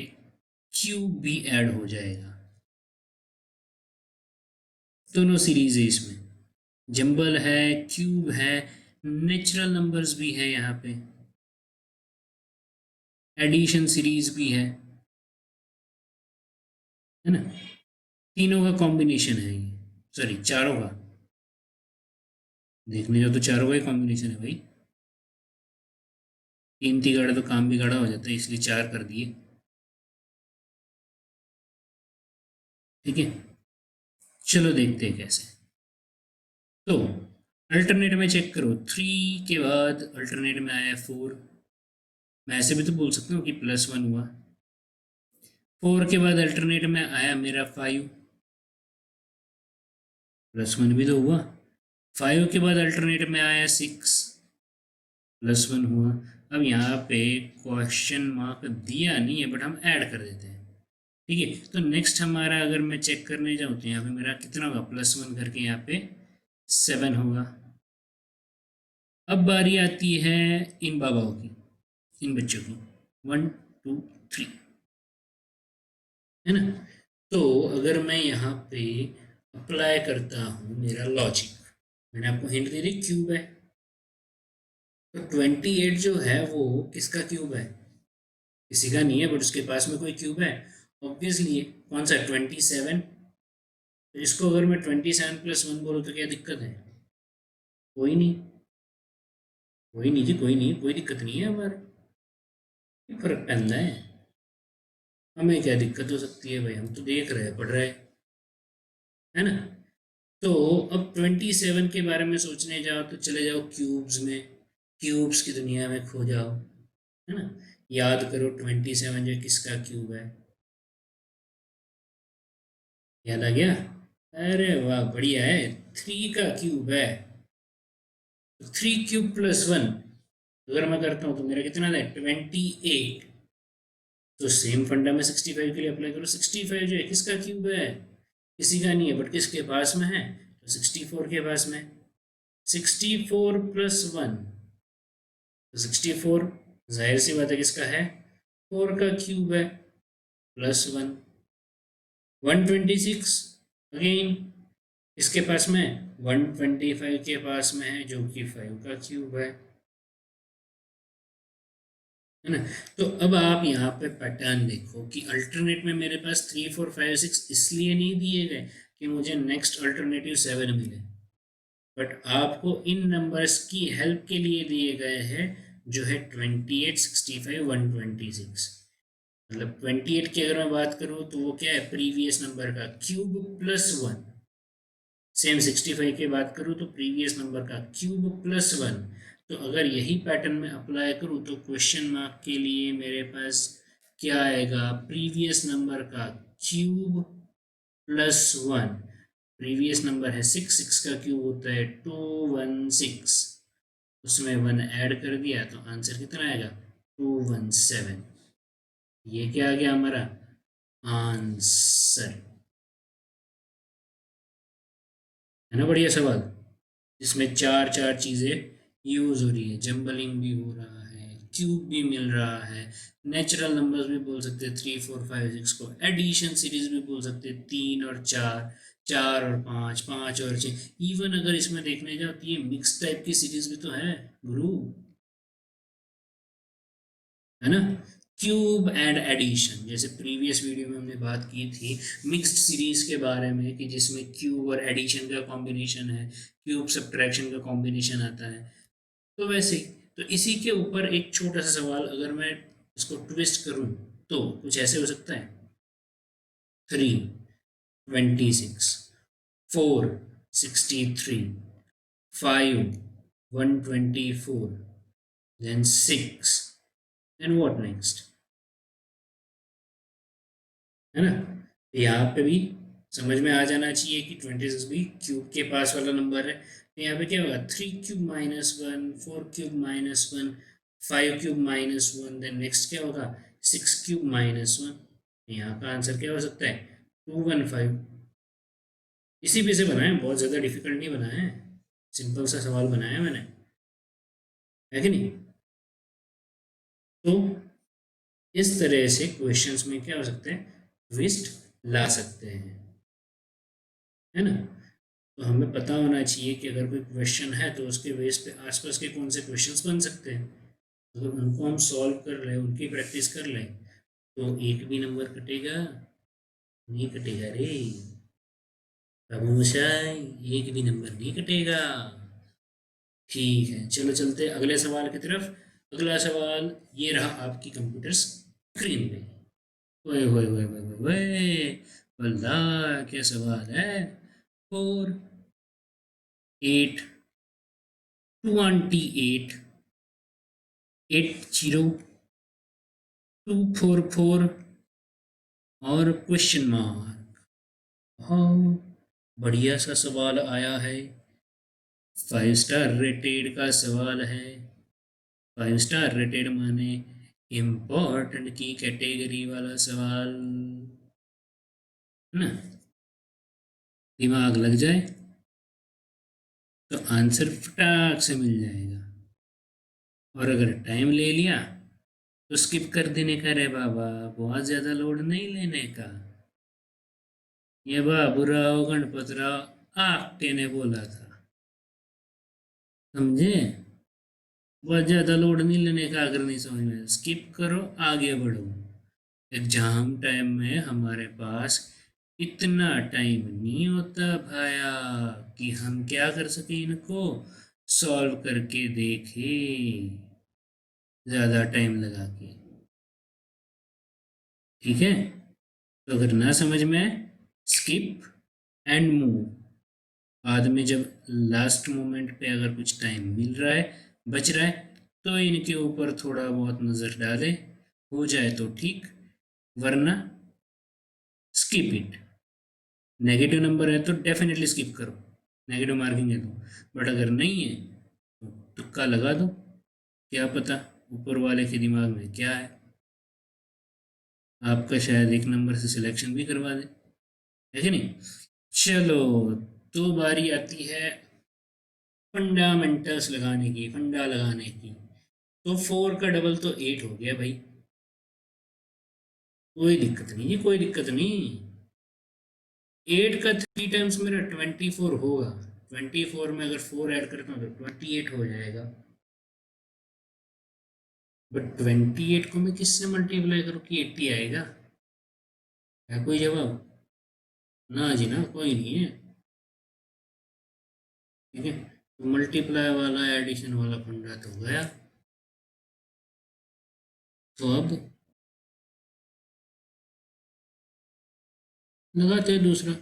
क्यूब भी ऐड हो जाएगा। दोनों सीरीज है इसमें, जम्बल है, क्यूब है, नेचुरल नंबर्स भी है यहाँ पे, एडिशन सीरीज भी है ना। तीनों का कॉम्बिनेशन है ये, सॉरी चारों का, देखने जाओ तो चारों का ही कॉम्बिनेशन है भाई। तीन तिगाड़ा तो काम भी गाढ़ा हो जाता है, इसलिए चार कर दिए। ठीक है, चलो देखते हैं कैसे। तो अल्टरनेट में चेक करो, 3 के बाद अल्टरनेट में आया 4। मैं ऐसे भी तो बोल सकता हूँ कि +1 हुआ। 4 के बाद अल्टरनेट में आया मेरा 5, +1 भी तो हुआ। 5 के बाद अल्टरनेट में आया 6, +1 हुआ। अब यहाँ पे क्वेश्चन मार्क दिया नहीं है, बट हम ऐड कर देते हैं। ठीक है, तो नेक्स्ट हमारा अगर मैं चेक करने जाऊँ तो यहाँ पे मेरा कितना होगा, +1 करके यहाँ पे 7 होगा। अब बारी आती है इन बाबाओं की, इन बच्चों की, 1, 2, 3, है ना। तो अगर मैं यहाँ पे अप्लाई करता हूँ मेरा लॉजिक, मैंने आपको हिंट दे दी, क्यूब है, तो 28 जो है वो किसका क्यूब है? किसी का नहीं है, बट उसके पास में कोई क्यूब है, ऑब्वियसली है। कौन सा? 27। तो इसको अगर मैं 27 + 1 बोलूँ तो क्या दिक्कत है? कोई नहीं, कोई नहीं जी, कोई नहीं, कोई दिक्कत नहीं है हमारे, फर्क पैदा है। हमें क्या दिक्कत हो सकती है भाई, हम तो देख रहे हैं, पढ़ रहे हैं, है ना। तो अब 27 के बारे में सोचने जाओ तो चले जाओ क्यूब्स में, क्यूब्स की दुनिया में खो जाओ, है ना। याद करो 27 जो किसका क्यूब है, याद आ गया? अरे वाह, बढ़िया है, 3 का क्यूब है। 3³ + 1 अगर मैं करता हूँ तो मेरा कितना है, 28। तो सेम फंडा में 65 के लिए अप्लाई करो। 65 जो है किसका क्यूब है? किसी का नहीं है, बट किसके पास में है? तो 64 के पास में। 64 + 1, तो 64, जाहिर सी बात है किसका है, 4 का क्यूब है, +1। 126 अगेन इसके पास में, 125 के पास में है, जो कि 5 का क्यूब है ना। तो अब आप यहाँ पे पैटर्न देखो कि अल्टरनेट में मेरे पास 3, 4, 5, 6 इसलिए नहीं दिए गए कि मुझे नेक्स्ट अल्टरनेटिव 7 मिले, बट आपको इन नंबर्स की हेल्प के लिए दिए गए हैं, जो है 28, 65, 126। मतलब 28 की अगर मैं बात करूँ तो वो क्या है, प्रीवियस नंबर का क्यूब +1। सेम 65 की बात करूँ तो प्रीवियस नंबर का क्यूब +1। तो अगर यही पैटर्न में अप्लाई करूँ तो क्वेश्चन मार्क के लिए मेरे पास क्या आएगा, प्रीवियस नंबर का क्यूब +1। प्रीवियस नंबर है 6, 6 का क्यूब होता है 216। उसमें 1 ऐड कर दिया तो आंसर कितना आएगा 217। ये क्या आ गया हमारा आंसर। है ना बढ़िया सवाल, जिसमें चार चार चीज़ें यूज़ हो रही है, जंबलिंग भी हो रहा है, क्यूब भी मिल रहा है, नेचुरल नंबर्स भी बोल सकते हैं 3 4 5 6 को, एडिशन सीरीज भी बोल सकते हैं 3 और 4, 4 और 5, 5 और 6, इवन अगर इसमें देखने जाओ तो ये मिक्स टाइप की सीरीज भी तो है गुरु। है ना, क्यूब एंड एडिशन, जैसे प्रीवियस वीडियो में हमने बात की थी मिक्स्ड सीरीज के बारे में कि जिसमें क्यूब और एडिशन का कॉम्बिनेशन है, क्यूब सब्ट्रैक्शन का कॉम्बिनेशन आता है। तो वैसे ही, तो इसी के ऊपर एक छोटा सा सवाल अगर मैं इसको ट्विस्ट करूं तो कुछ ऐसे हो सकता है 3 26, 4 63, 5 124, then 6, and what next। है ना, तो यहाँ पे भी समझ में आ जाना चाहिए कि 26 भी क्यूब के पास वाला नंबर है। तो यहाँ पे क्या होगा 3 cube -1, 4 cube -1, 5 cube -1, then next क्या होगा 6 क्यूब -1। यहाँ का आंसर क्या हो सकता है 215। इसी पे से बनाए, बहुत ज़्यादा डिफिकल्ट नहीं बनाया है, सिंपल सा सवाल बनाया है मैंने, है कि नहीं। तो इस तरह से क्वेश्चंस में क्या हो सकते हैं ट्विस्ट ला सकते हैं, है ना। तो हमें पता होना चाहिए कि अगर कोई क्वेश्चन है तो उसके बेस पे आसपास के कौन से क्वेश्चंस बन सकते हैं, अगर उनको हम सॉल्व कर लें, उनकी प्रैक्टिस कर लें तो एक भी नंबर कटेगा नहीं, कटेगा रे बाबू मशाई, एक भी नंबर नहीं कटेगा। ठीक है, चलो चलते अगले सवाल की तरफ। अगला सवाल ये रहा आपकी कंप्यूटर स्क्रीन पे। ओए ओए ओए ओए ओए ओए, अल्लाह क्या सवाल है। 4 8 28 80 244 और क्वेश्चन मार्क। हाँ, बढ़िया सा सवाल आया है, 5 स्टार रेटेड का सवाल है। 5 स्टार रेटेड माने इम्पोर्टेंट की कैटेगरी वाला सवाल, है ना। दिमाग लग जाए तो आंसर फटाक से मिल जाएगा, और अगर टाइम ले लिया तो स्किप कर देने का रे बाबा, बहुत ज़्यादा लोड नहीं लेने का। ये बाबूराव गणपतराव आपटे ने बोला था, समझे। बहुत ज़्यादा लोड नहीं लेने का, अगर नहीं समझ में स्किप करो आगे बढ़ो। एग्जाम टाइम में हमारे पास इतना टाइम नहीं होता भाया कि हम क्या कर सके इनको सॉल्व करके देखें ज़्यादा टाइम लगा के। ठीक है, तो अगर ना समझ में स्किप एंड मूव, बाद में जब लास्ट मोमेंट पे अगर कुछ टाइम मिल रहा है, बच रहा है, तो इनके ऊपर थोड़ा बहुत नज़र डाले, हो जाए तो ठीक, वरना स्किप इट। नेगेटिव नंबर है तो डेफिनेटली स्किप करो, नेगेटिव मार्किंग है तो। बट अगर नहीं है तो तुक्का लगा दो, क्या पता ऊपर वाले के दिमाग में क्या है, आपका शायद एक नंबर से सिलेक्शन भी करवा दे, है कि नहीं। चलो, तो बारी आती है फंडामेंटल्स लगाने की, फंडा लगाने की। तो 4 का डबल तो 8 हो गया भाई, कोई दिक्कत नहीं है, कोई दिक्कत नहीं। 8 का 3 टाइम्स मेरा 24 होगा, 24 में अगर 4 ऐड करता हूँ तो 28 हो जाएगा। बट 28 को मैं किससे मल्टीप्लाई करूँ कि 80 आएगा, है कोई जवाब। ना जी ना, कोई नहीं है। ठीक है, तो मल्टीप्लाई वाला एडिशन वाला फंडा तो गया। तो अब लगाते हैं दूसरा।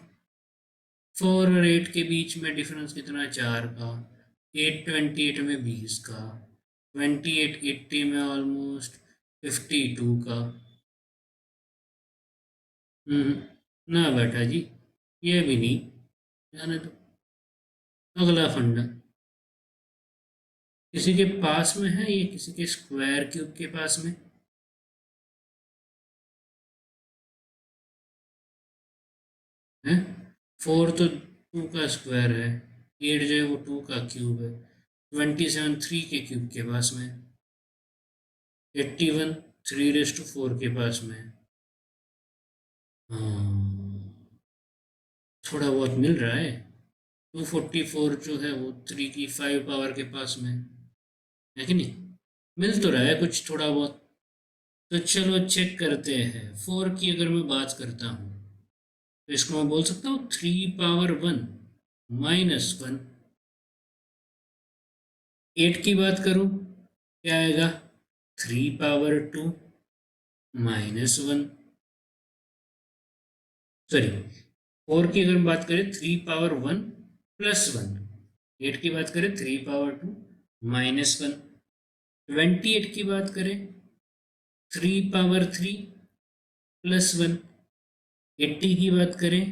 4 और 8 के बीच में डिफरेंस कितना है 4 का। 8 28 में 20 का, 28 80 में ऑलमोस्ट 52 का। ना बेटा जी, ये भी नहीं, जाने दो। अगला फंडा, किसी के पास में है ये, किसी के स्क्वायर क्यूब के पास में है। 4 तो 2 का स्क्वायर है, 8 जो है वो 2 का क्यूब है, 27 3 के क्यूब के पास में, 81 3 to 4 के पास में। हाँ, थोड़ा बहुत मिल रहा है। 244 जो है वो 3 की 5 पावर के पास में है कि नहीं, मिल तो रहा है कुछ थोड़ा बहुत। तो चलो चेक करते हैं। 4 की अगर मैं बात करता हूँ तो इसको मैं बोल सकता हूँ 3 power 1 -1। 8 की बात करूँ क्या आएगा, 3 power 2 -1। सॉरी, 4 की अगर हम बात करें 3 power 1 + 1। 8 की बात करें 3 power 2 -1। 28 की बात करें 3 power 3 + 1। 80 की बात करें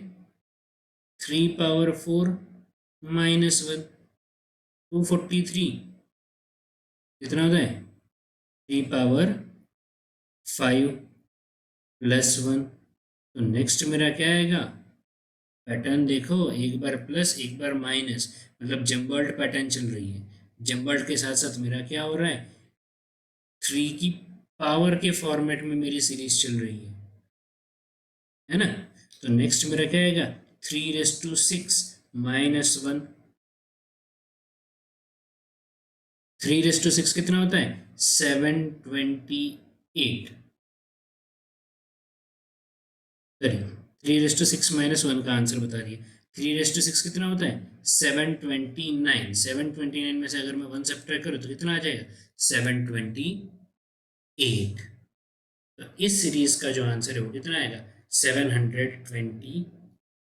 3 power 4 -1। 243 कितना होता है, 3 power 5 + 1। तो नेक्स्ट मेरा क्या आएगा, पैटर्न देखो, एक बार प्लस एक बार माइनस, मतलब जम्बल्ड पैटर्न चल रही है। जम्बल्ड के साथ साथ मेरा क्या हो रहा है, 3 की पावर के फॉर्मेट में मेरी सीरीज चल रही है ना। तो नेक्स्ट मेरा क्या आएगा, 3 to 6 -1। 3 to 6 कितना होता है, 728। सॉरी, 3 to 6 -1 का आंसर बता दिए। 3 to 6 कितना होता है, 729। 729 में से अगर मैं 1 सब्ट्रैक्ट करूँ तो कितना आ जाएगा, 728। तो इस सीरीज का जो आंसर है वो कितना आएगा, 728।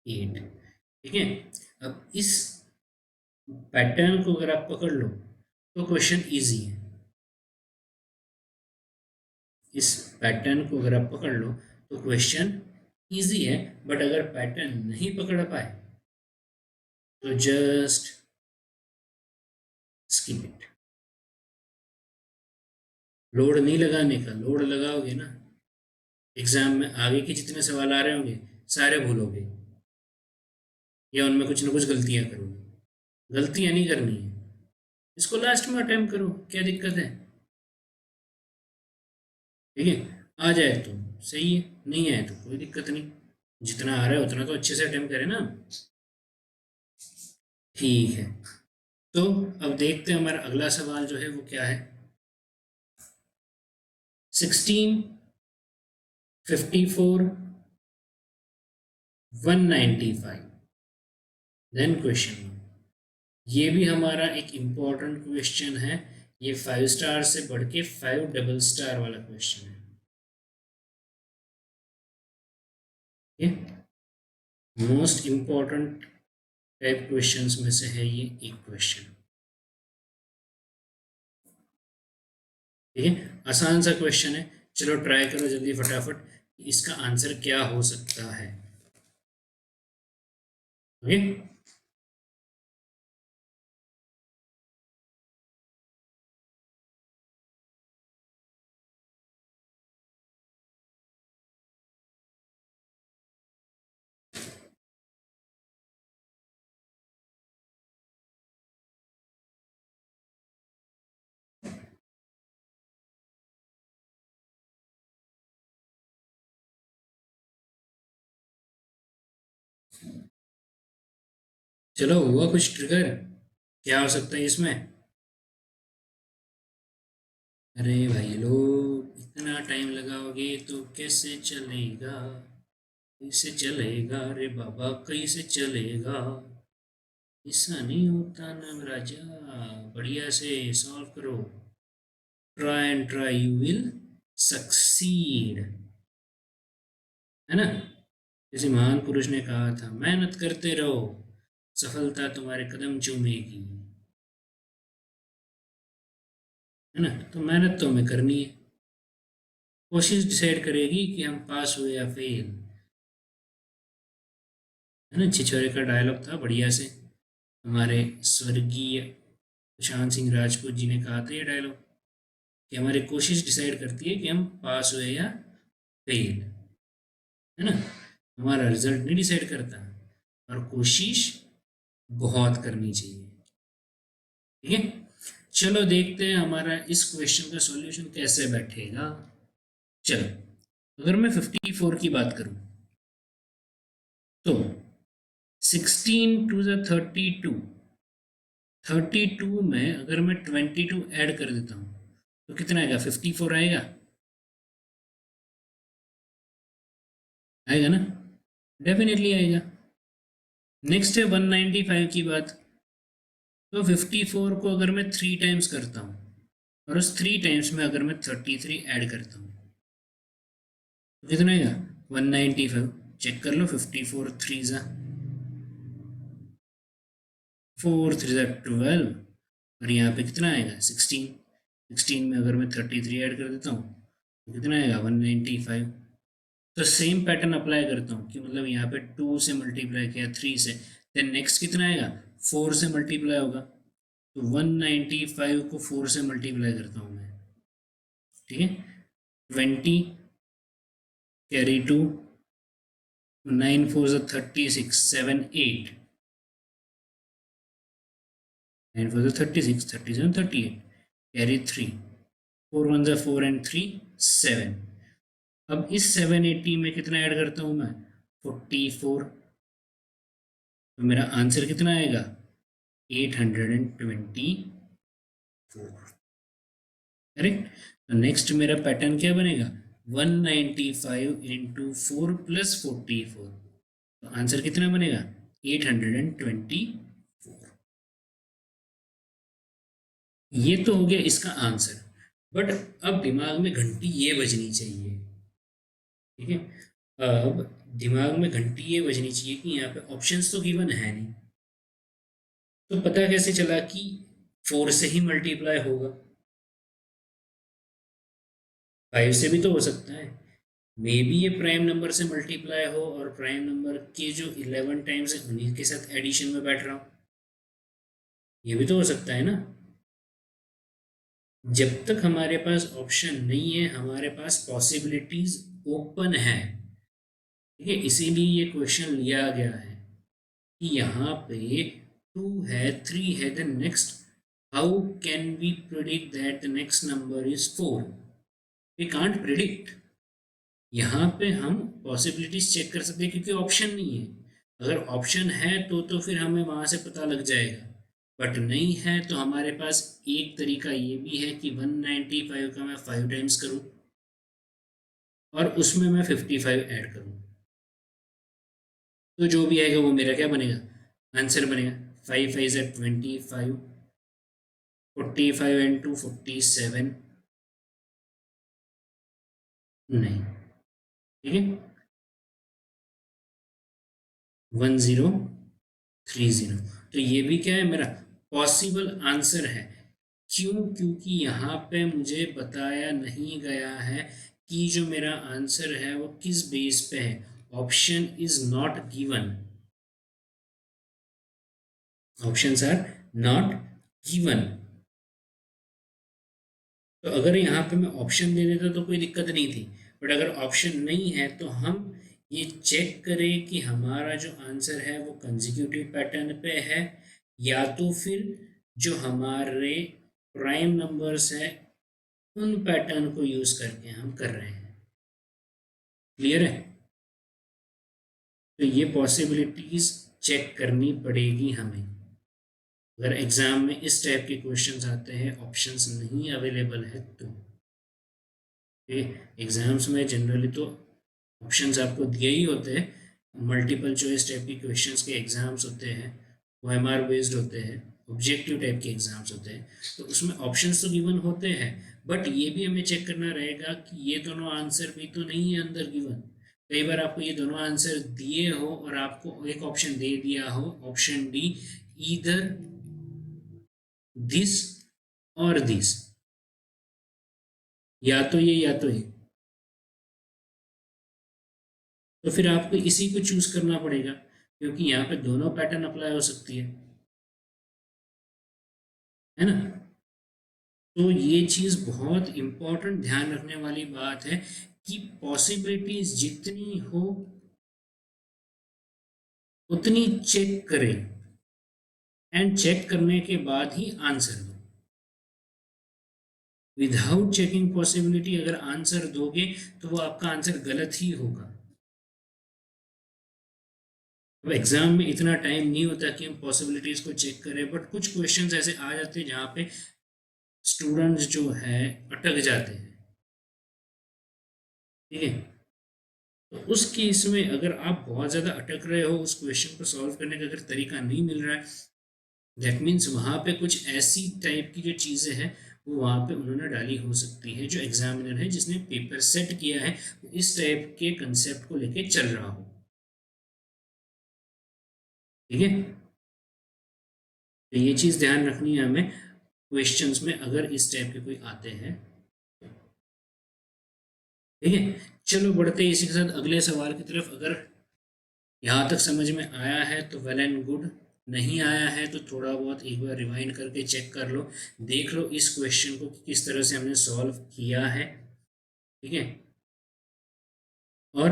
ठीक है। अब इस पैटर्न को अगर आप पकड़ लो तो क्वेश्चन इजी है। इस पैटर्न को अगर आप पकड़ लो तो क्वेश्चन इजी है, बट अगर पैटर्न नहीं पकड़ पाए तो जस्ट स्किप इट। लोड नहीं लगाने का, लोड लगाओगे ना, एग्जाम में आगे के जितने सवाल आ रहे होंगे सारे भूलोगे, या उनमें कुछ ना कुछ गलतियां करोगे। गलतियां नहीं करनी है, इसको लास्ट में अटेम्प्ट करो, क्या दिक्कत है। ठीक है, आ जाए तो सही है, नहीं आए तो कोई दिक्कत नहीं, जितना आ रहा है उतना तो अच्छे से अटेम्प्ट करें ना। ठीक है, तो अब देखते हैं हमारा अगला सवाल जो है वो क्या है। 16, 54, 195, देन क्वेश्चन। ये भी हमारा एक इम्पोर्टेंट क्वेश्चन है। ये 5 स्टार से बढ़ के 5 डबल स्टार वाला क्वेश्चन है। मोस्ट इम्पोर्टेंट टाइप क्वेश्चंस में से है ये एक क्वेश्चन। ठीक है, आसान सा क्वेश्चन है, चलो ट्राई करो जल्दी फटाफट, इसका आंसर क्या हो सकता है। ओके, चलो हुआ कुछ ट्रिगर, क्या हो सकता है इसमें। अरे भाई लोग, इतना टाइम लगाओगे तो कैसे चलेगा, कैसे चलेगा रे बाबा, कैसे चलेगा। ऐसा नहीं होता ना राजा, बढ़िया से सॉल्व करो। Try and try you will succeed, है ना। किसी महान पुरुष ने कहा था, मेहनत करते रहो, सफलता तुम्हारे कदम चूमेगी, है ना। तो मेहनत तो हमें करनी है, कोशिश डिसाइड करेगी कि हम पास हुए या फेल, है ना। छिछोरे का डायलॉग था बढ़िया से, हमारे स्वर्गीय प्रशांत सिंह राजपूत जी ने कहा था ये डायलॉग कि हमारी कोशिश डिसाइड करती है कि हम पास हुए या फेल, है ना। हमारा रिजल्ट नहीं डिसाइड करता, और कोशिश बहुत करनी चाहिए। ठीक है, चलो देखते हैं हमारा इस क्वेश्चन का सॉल्यूशन कैसे बैठेगा। चलो, अगर मैं 54 की बात करूं तो 16 टू द 32, 32 में अगर मैं 22 ऐड कर देता हूं तो कितना आएगा? 54 आएगा, आएगा ना, डेफिनेटली आएगा। नेक्स्ट है 195 की बात। तो 54 को अगर मैं 3 टाइम्स करता हूँ और उस 3 टाइम्स में अगर मैं 33 ऐड करता हूँ तो कितना आएगा? 195। चेक कर लो, 54 3 ज़ा 4 3 ज़ा 12, और यहाँ पे कितना आएगा? 16। 16 में अगर मैं 33 ऐड कर देता हूँ तो कितना आएगा? 195। तो सेम पैटर्न अप्लाई करता हूँ कि मतलब यहाँ पे 2 से मल्टीप्लाई किया 3 से, देन नेक्स्ट कितना आएगा? 4 से मल्टीप्लाई होगा, तो 195 को 4 से मल्टीप्लाई करता हूँ मैं। ठीक है, 20 कैरी 2, 9 4 ज़ा 36, 7 8, 9 4 ज़ा 36, 37 38, कैरी 3, 4 1 ज़ा 4 एंड 3 7। अब इस 780 में कितना ऐड करता हूँ मैं? 44। तो मेरा आंसर कितना आएगा? 824। करेक्ट। तो नेक्स्ट मेरा पैटर्न क्या बनेगा? 195 इंटू 4 प्लस 44, तो आंसर कितना बनेगा? 824। ये तो हो गया इसका आंसर, बट अब दिमाग में घंटी ये बजनी चाहिए। ठीक है, अब दिमाग में घंटी ये बजनी चाहिए कि यहाँ पे ऑप्शंस तो गिवन है नहीं, तो पता कैसे चला कि 4 से ही मल्टीप्लाई होगा? 5 से भी तो हो सकता है, मे बी ये प्राइम नंबर से मल्टीप्लाई हो और प्राइम नंबर के जो 11 टाइम्स है उन्हीं के साथ एडिशन में बैठ रहा हूँ, ये भी तो हो सकता है ना। जब तक हमारे पास ऑप्शन नहीं है हमारे पास पॉसिबिलिटीज ओपन है। ठीक है, इसीलिए ये क्वेश्चन लिया गया है कि यहाँ पे 2 है, 3 है, then next how can we predict that the next number is 4? We can't predict. यहाँ पे हम पॉसिबिलिटीज चेक कर सकते हैं क्योंकि ऑप्शन नहीं है। अगर ऑप्शन है तो फिर हमें वहाँ से पता लग जाएगा, बट नहीं है तो हमारे पास एक तरीका ये भी है कि 195 का मैं 5 टाइम्स करूँ और उसमें मैं 55 ऐड करूँ, तो जो भी आएगा वो मेरा क्या बनेगा? आंसर बनेगा। 5 5 ज़ा 25, 45 एंड 2 47, नहीं, ठीक है, 1030। तो ये भी क्या है? मेरा पॉसिबल आंसर है। क्यों? क्योंकि यहाँ पे मुझे बताया नहीं गया है कि जो मेरा आंसर है वो किस बेस पे है। Option is not given, options are not given. तो अगर यहाँ पे मैं ऑप्शन दे देता तो कोई दिक्कत नहीं थी, बट अगर ऑप्शन नहीं है तो हम ये चेक करें कि हमारा जो आंसर है वो कंसेक्यूटिव पैटर्न पे है या तो फिर जो हमारे प्राइम नंबर्स है उन पैटर्न को यूज करके हम कर रहे हैं। क्लियर है? तो ये पॉसिबिलिटीज चेक करनी पड़ेगी हमें। अगर एग्जाम में इस टाइप के क्वेश्चंस आते हैं, ऑप्शंस नहीं अवेलेबल है तो एग्जाम्स में जनरली तो ऑप्शंस आपको दिए ही होते हैं। मल्टीपल चॉइस टाइप के क्वेश्चंस के एग्जाम्स होते हैं, OMR बेस्ड होते हैं, ऑब्जेक्टिव टाइप के एग्जाम्स होते हैं, तो उसमें ऑप्शंस तो गिवन होते हैं, बट ये भी हमें चेक करना रहेगा कि ये दोनों आंसर भी तो नहीं है अंदर गिवन। कई बार आपको ये दोनों आंसर दिए हो और आपको एक ऑप्शन दे दिया हो, ऑप्शन डी, ईदर दिस और दिस, या तो ये या तो ये, तो फिर आपको इसी को चूज करना पड़ेगा क्योंकि यहाँ पे दोनों पैटर्न अप्लाई हो सकती है है ना। तो ये चीज़ बहुत इम्पोर्टेंट ध्यान रखने वाली बात है कि पॉसिबिलिटीज जितनी हो उतनी चेक करें, एंड चेक करने के बाद ही आंसर दो। विदाउट चेकिंग पॉसिबिलिटी अगर आंसर दोगे तो वो आपका आंसर गलत ही होगा। अब एग्जाम में इतना टाइम नहीं होता कि हम पॉसिबिलिटीज को चेक करें, बट कुछ क्वेश्चंस ऐसे आ जाते हैं जहाँ पे स्टूडेंट्स जो है अटक जाते हैं। ठीक है, तो उस केस में अगर आप बहुत ज़्यादा अटक रहे हो, उस क्वेश्चन को सॉल्व करने का अगर तरीका नहीं मिल रहा है, दैट मीन्स वहाँ पे कुछ ऐसी टाइप की जो चीज़ें हैं वो वहाँ पे उन्होंने डाली हो सकती है। जो एग्जामिनर है जिसने पेपर सेट किया है वो इस टाइप के कंसेप्ट को लेके चल रहा हो। ठीक है, तो ये चीज़ ध्यान रखनी है हमें क्वेश्चंस में अगर इस टाइप के कोई आते हैं। ठीक है, चलो बढ़ते हैं इसी के साथ अगले सवाल की तरफ। अगर यहाँ तक समझ में आया है तो वेल एंड गुड, नहीं आया है तो थोड़ा बहुत एक बार रिवाइंड करके चेक कर लो, देख लो इस क्वेश्चन को किस तरह से हमने सॉल्व किया है। ठीक है, और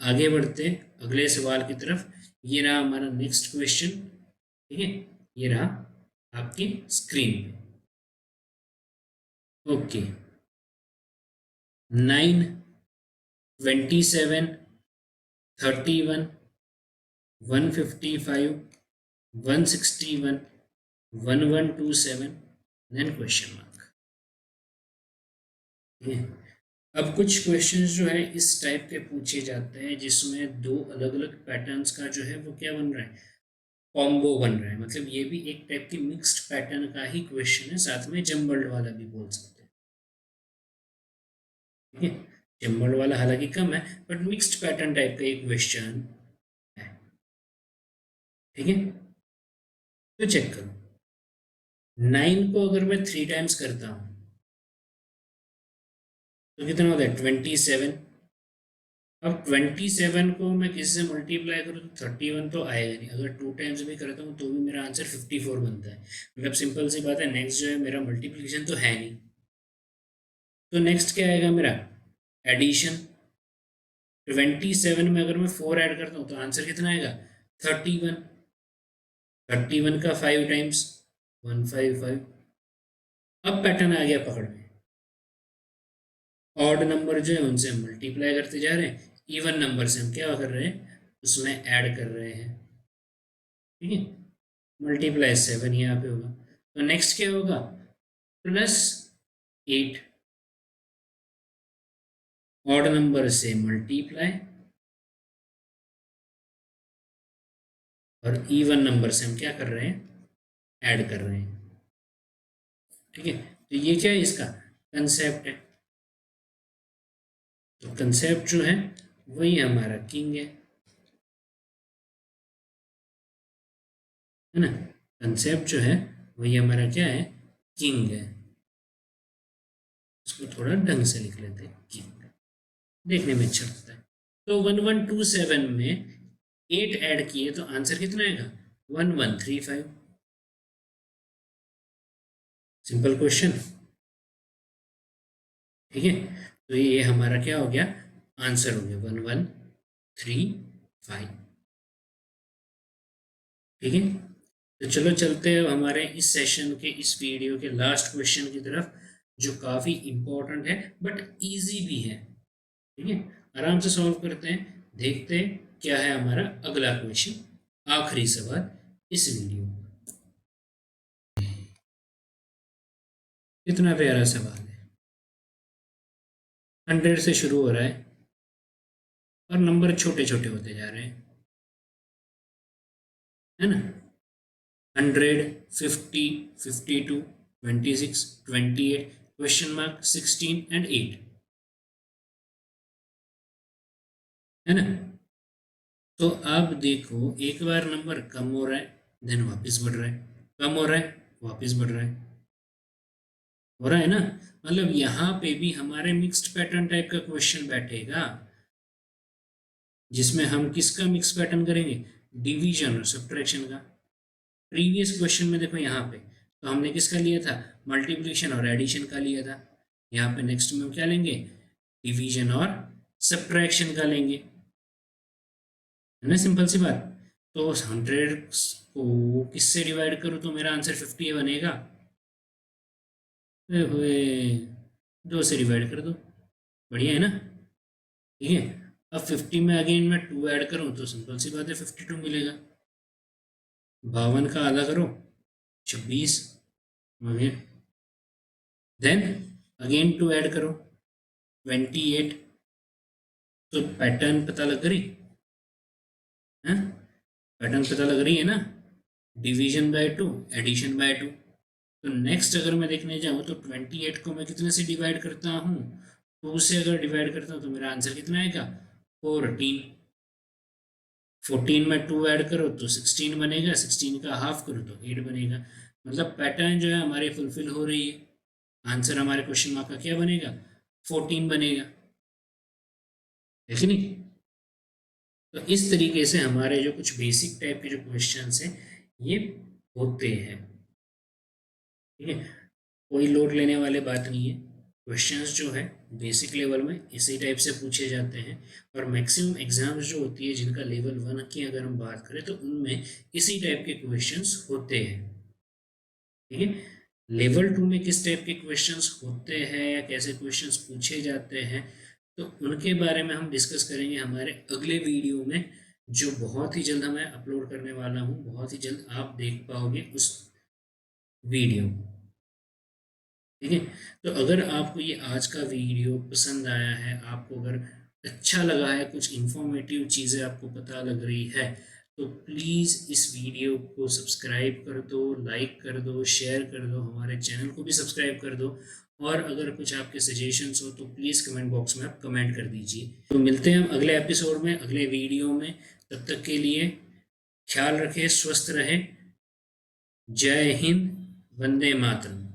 आगे बढ़ते अगले सवाल की तरफ। ये रहा हमारा नेक्स्ट क्वेश्चन। ठीक है, ये रहा आपकी स्क्रीन पे। Okay, 9, 27, 31, 155, 161, 1127, then question mark. अब कुछ क्वेश्चंस जो है इस टाइप के पूछे जाते हैं जिसमें दो अलग अलग पैटर्न्स का जो है वो क्या बन रहा है, कॉम्बो बन रहा है। मतलब ये भी एक टाइप की मिक्स्ड पैटर्न का ही क्वेश्चन है, साथ में जम्बल्ड वाला भी बोल सकते हैं। ठीक है, जम्बल्ड वाला हालांकि कम है बट मिक्स्ड पैटर्न टाइप का एक क्वेश्चन है। ठीक है, तो चेक करो, 9 को अगर मैं 3 टाइम्स करता हूँ तो कितना होता है, 27। अब 27 को मैं किसी से मल्टीप्लाई करूँ तो 31 तो आएगा नहीं। अगर 2 टाइम्स भी करता हूँ तो भी मेरा आंसर 54 बनता है। मतलब सिंपल सी बात है, नेक्स्ट जो है मेरा मल्टीप्लिकेशन तो है नहीं, तो नेक्स्ट क्या आएगा मेरा, एडिशन। 27 में अगर मैं 4 ऐड करता हूँ तो आंसर कितना आएगा, 31। 31 का 5 टाइम्स 155। अब पैटर्न आ गया पकड़ में, ऑड नंबर जो है उनसे हम मल्टीप्लाई करते जा रहे हैं, इवन नंबर से हम क्या कर रहे हैं, उसमें ऐड कर रहे हैं। ठीक है, मल्टीप्लाई 7 यहाँ पे होगा, तो नेक्स्ट क्या होगा, +8। ऑड नंबर से मल्टीप्लाई और इवन नंबर से हम क्या कर रहे हैं, ऐड कर रहे हैं। ठीक है, तो ये क्या है, इसका कंसेप्ट है। तो कंसेप्ट जो है वही हमारा किंग है ना। कंसेप्ट जो है वही हमारा क्या है, किंग है। इसको थोड़ा ढंग से लिख लेते हैं, किंग, देखने में अच्छा लगता है। तो 1127 में 8 ऐड किए तो आंसर कितना आएगा, 1135। Simple question. ठीक है, तो ये हमारा क्या हो गया, आंसर हो गया 1135। ठीक है, तो चलो चलते हैं हमारे इस सेशन के इस वीडियो के लास्ट क्वेश्चन की तरफ, जो काफ़ी इम्पोर्टेंट है बट इजी भी है। ठीक है, आराम से सॉल्व करते हैं, देखते हैं क्या है हमारा अगला क्वेश्चन, आखिरी सवाल इस वीडियो में। कितना प्यारा सवाल है, 100 से शुरू हो रहा है और नंबर छोटे छोटे होते जा रहे हैं, है ना। 100, 50, 52, 26, 28, क्वेश्चन मार्क, 16 एंड 8, है ना। तो अब देखो, एक बार नंबर कम हो रहा है देन वापस बढ़ रहा है, कम हो रहा है वापस बढ़ रहा है, हो रहा है ना। मतलब यहाँ पे भी हमारे मिक्स्ड पैटर्न टाइप का क्वेश्चन बैठेगा, जिसमें हम किसका मिक्स पैटर्न करेंगे, डिवीजन और सब्ट्रैक्शन का। प्रीवियस क्वेश्चन में देखो यहाँ पे तो हमने किसका लिया था, मल्टीप्लिकेशन और एडिशन का लिया था। यहाँ पे नेक्स्ट में हम क्या लेंगे, डिवीजन और सब्ट्रैक्शन का लेंगे, है ना, सिंपल सी बात। तो 100 को किससे डिवाइड करूँ तो मेरा आंसर 50 बनेगा, हुए 2 से डिवाइड कर दो, बढ़िया है ना। ठीक है, अब 50 में अगेन मैं 2 ऐड करूँ तो सिंपल सी बात है 52 मिलेगा। 52 का आधा करो 26, अगेन देन अगेन 2 ऐड करो 28। तो पैटर्न पता लग रही है, पैटर्न पता लग रही है ना, डिवीजन बाय 2, एडिशन बाय 2। तो नेक्स्ट अगर मैं देखने जाऊँ तो 28 को मैं कितने से डिवाइड करता हूँ, 2 से अगर डिवाइड करता हूँ तो मेरा आंसर कितना आएगा, 14। 14 में 2 ऐड करो तो 16 बनेगा, 16 का हाफ करो तो 8 बनेगा। मतलब पैटर्न जो है हमारी फुलफिल हो रही है। आंसर हमारे क्वेश्चन मार्क का क्या बनेगा, 14 बनेगा, है कि नहीं। तो इस तरीके से हमारे जो कुछ बेसिक टाइप के जो क्वेश्चंस हैं ये होते हैं। ठीक है, कोई लोड लेने वाले बात नहीं है, क्वेश्चंस जो है बेसिक लेवल में इसी टाइप से पूछे जाते हैं। और मैक्सिमम एग्जाम्स जो होती है जिनका लेवल 1 की अगर हम बात करें तो उनमें इसी टाइप के क्वेश्चंस होते हैं। ठीक है, लेवल 2 में किस टाइप के क्वेश्चंस होते हैं या कैसे क्वेश्चंस पूछे जाते हैं तो उनके बारे में हम डिस्कस करेंगे हमारे अगले वीडियो में, जो बहुत ही जल्द मैं अपलोड करने वाला हूँ। बहुत ही जल्द आप देख पाओगे उस वीडियो। ठीक है, तो अगर आपको ये आज का वीडियो पसंद आया है, आपको अगर अच्छा लगा है, कुछ इन्फॉर्मेटिव चीज़ें आपको पता लग रही है, तो प्लीज़ इस वीडियो को सब्सक्राइब कर दो, लाइक कर दो, शेयर कर दो, हमारे चैनल को भी सब्सक्राइब कर दो। और अगर कुछ आपके सजेशंस हो तो प्लीज़ कमेंट बॉक्स में आप कमेंट कर दीजिए। तो मिलते हैं हम अगले एपिसोड में, अगले वीडियो में। तब तक के लिए ख्याल रखें, स्वस्थ रहें। जय हिंद, वंदे मातरम।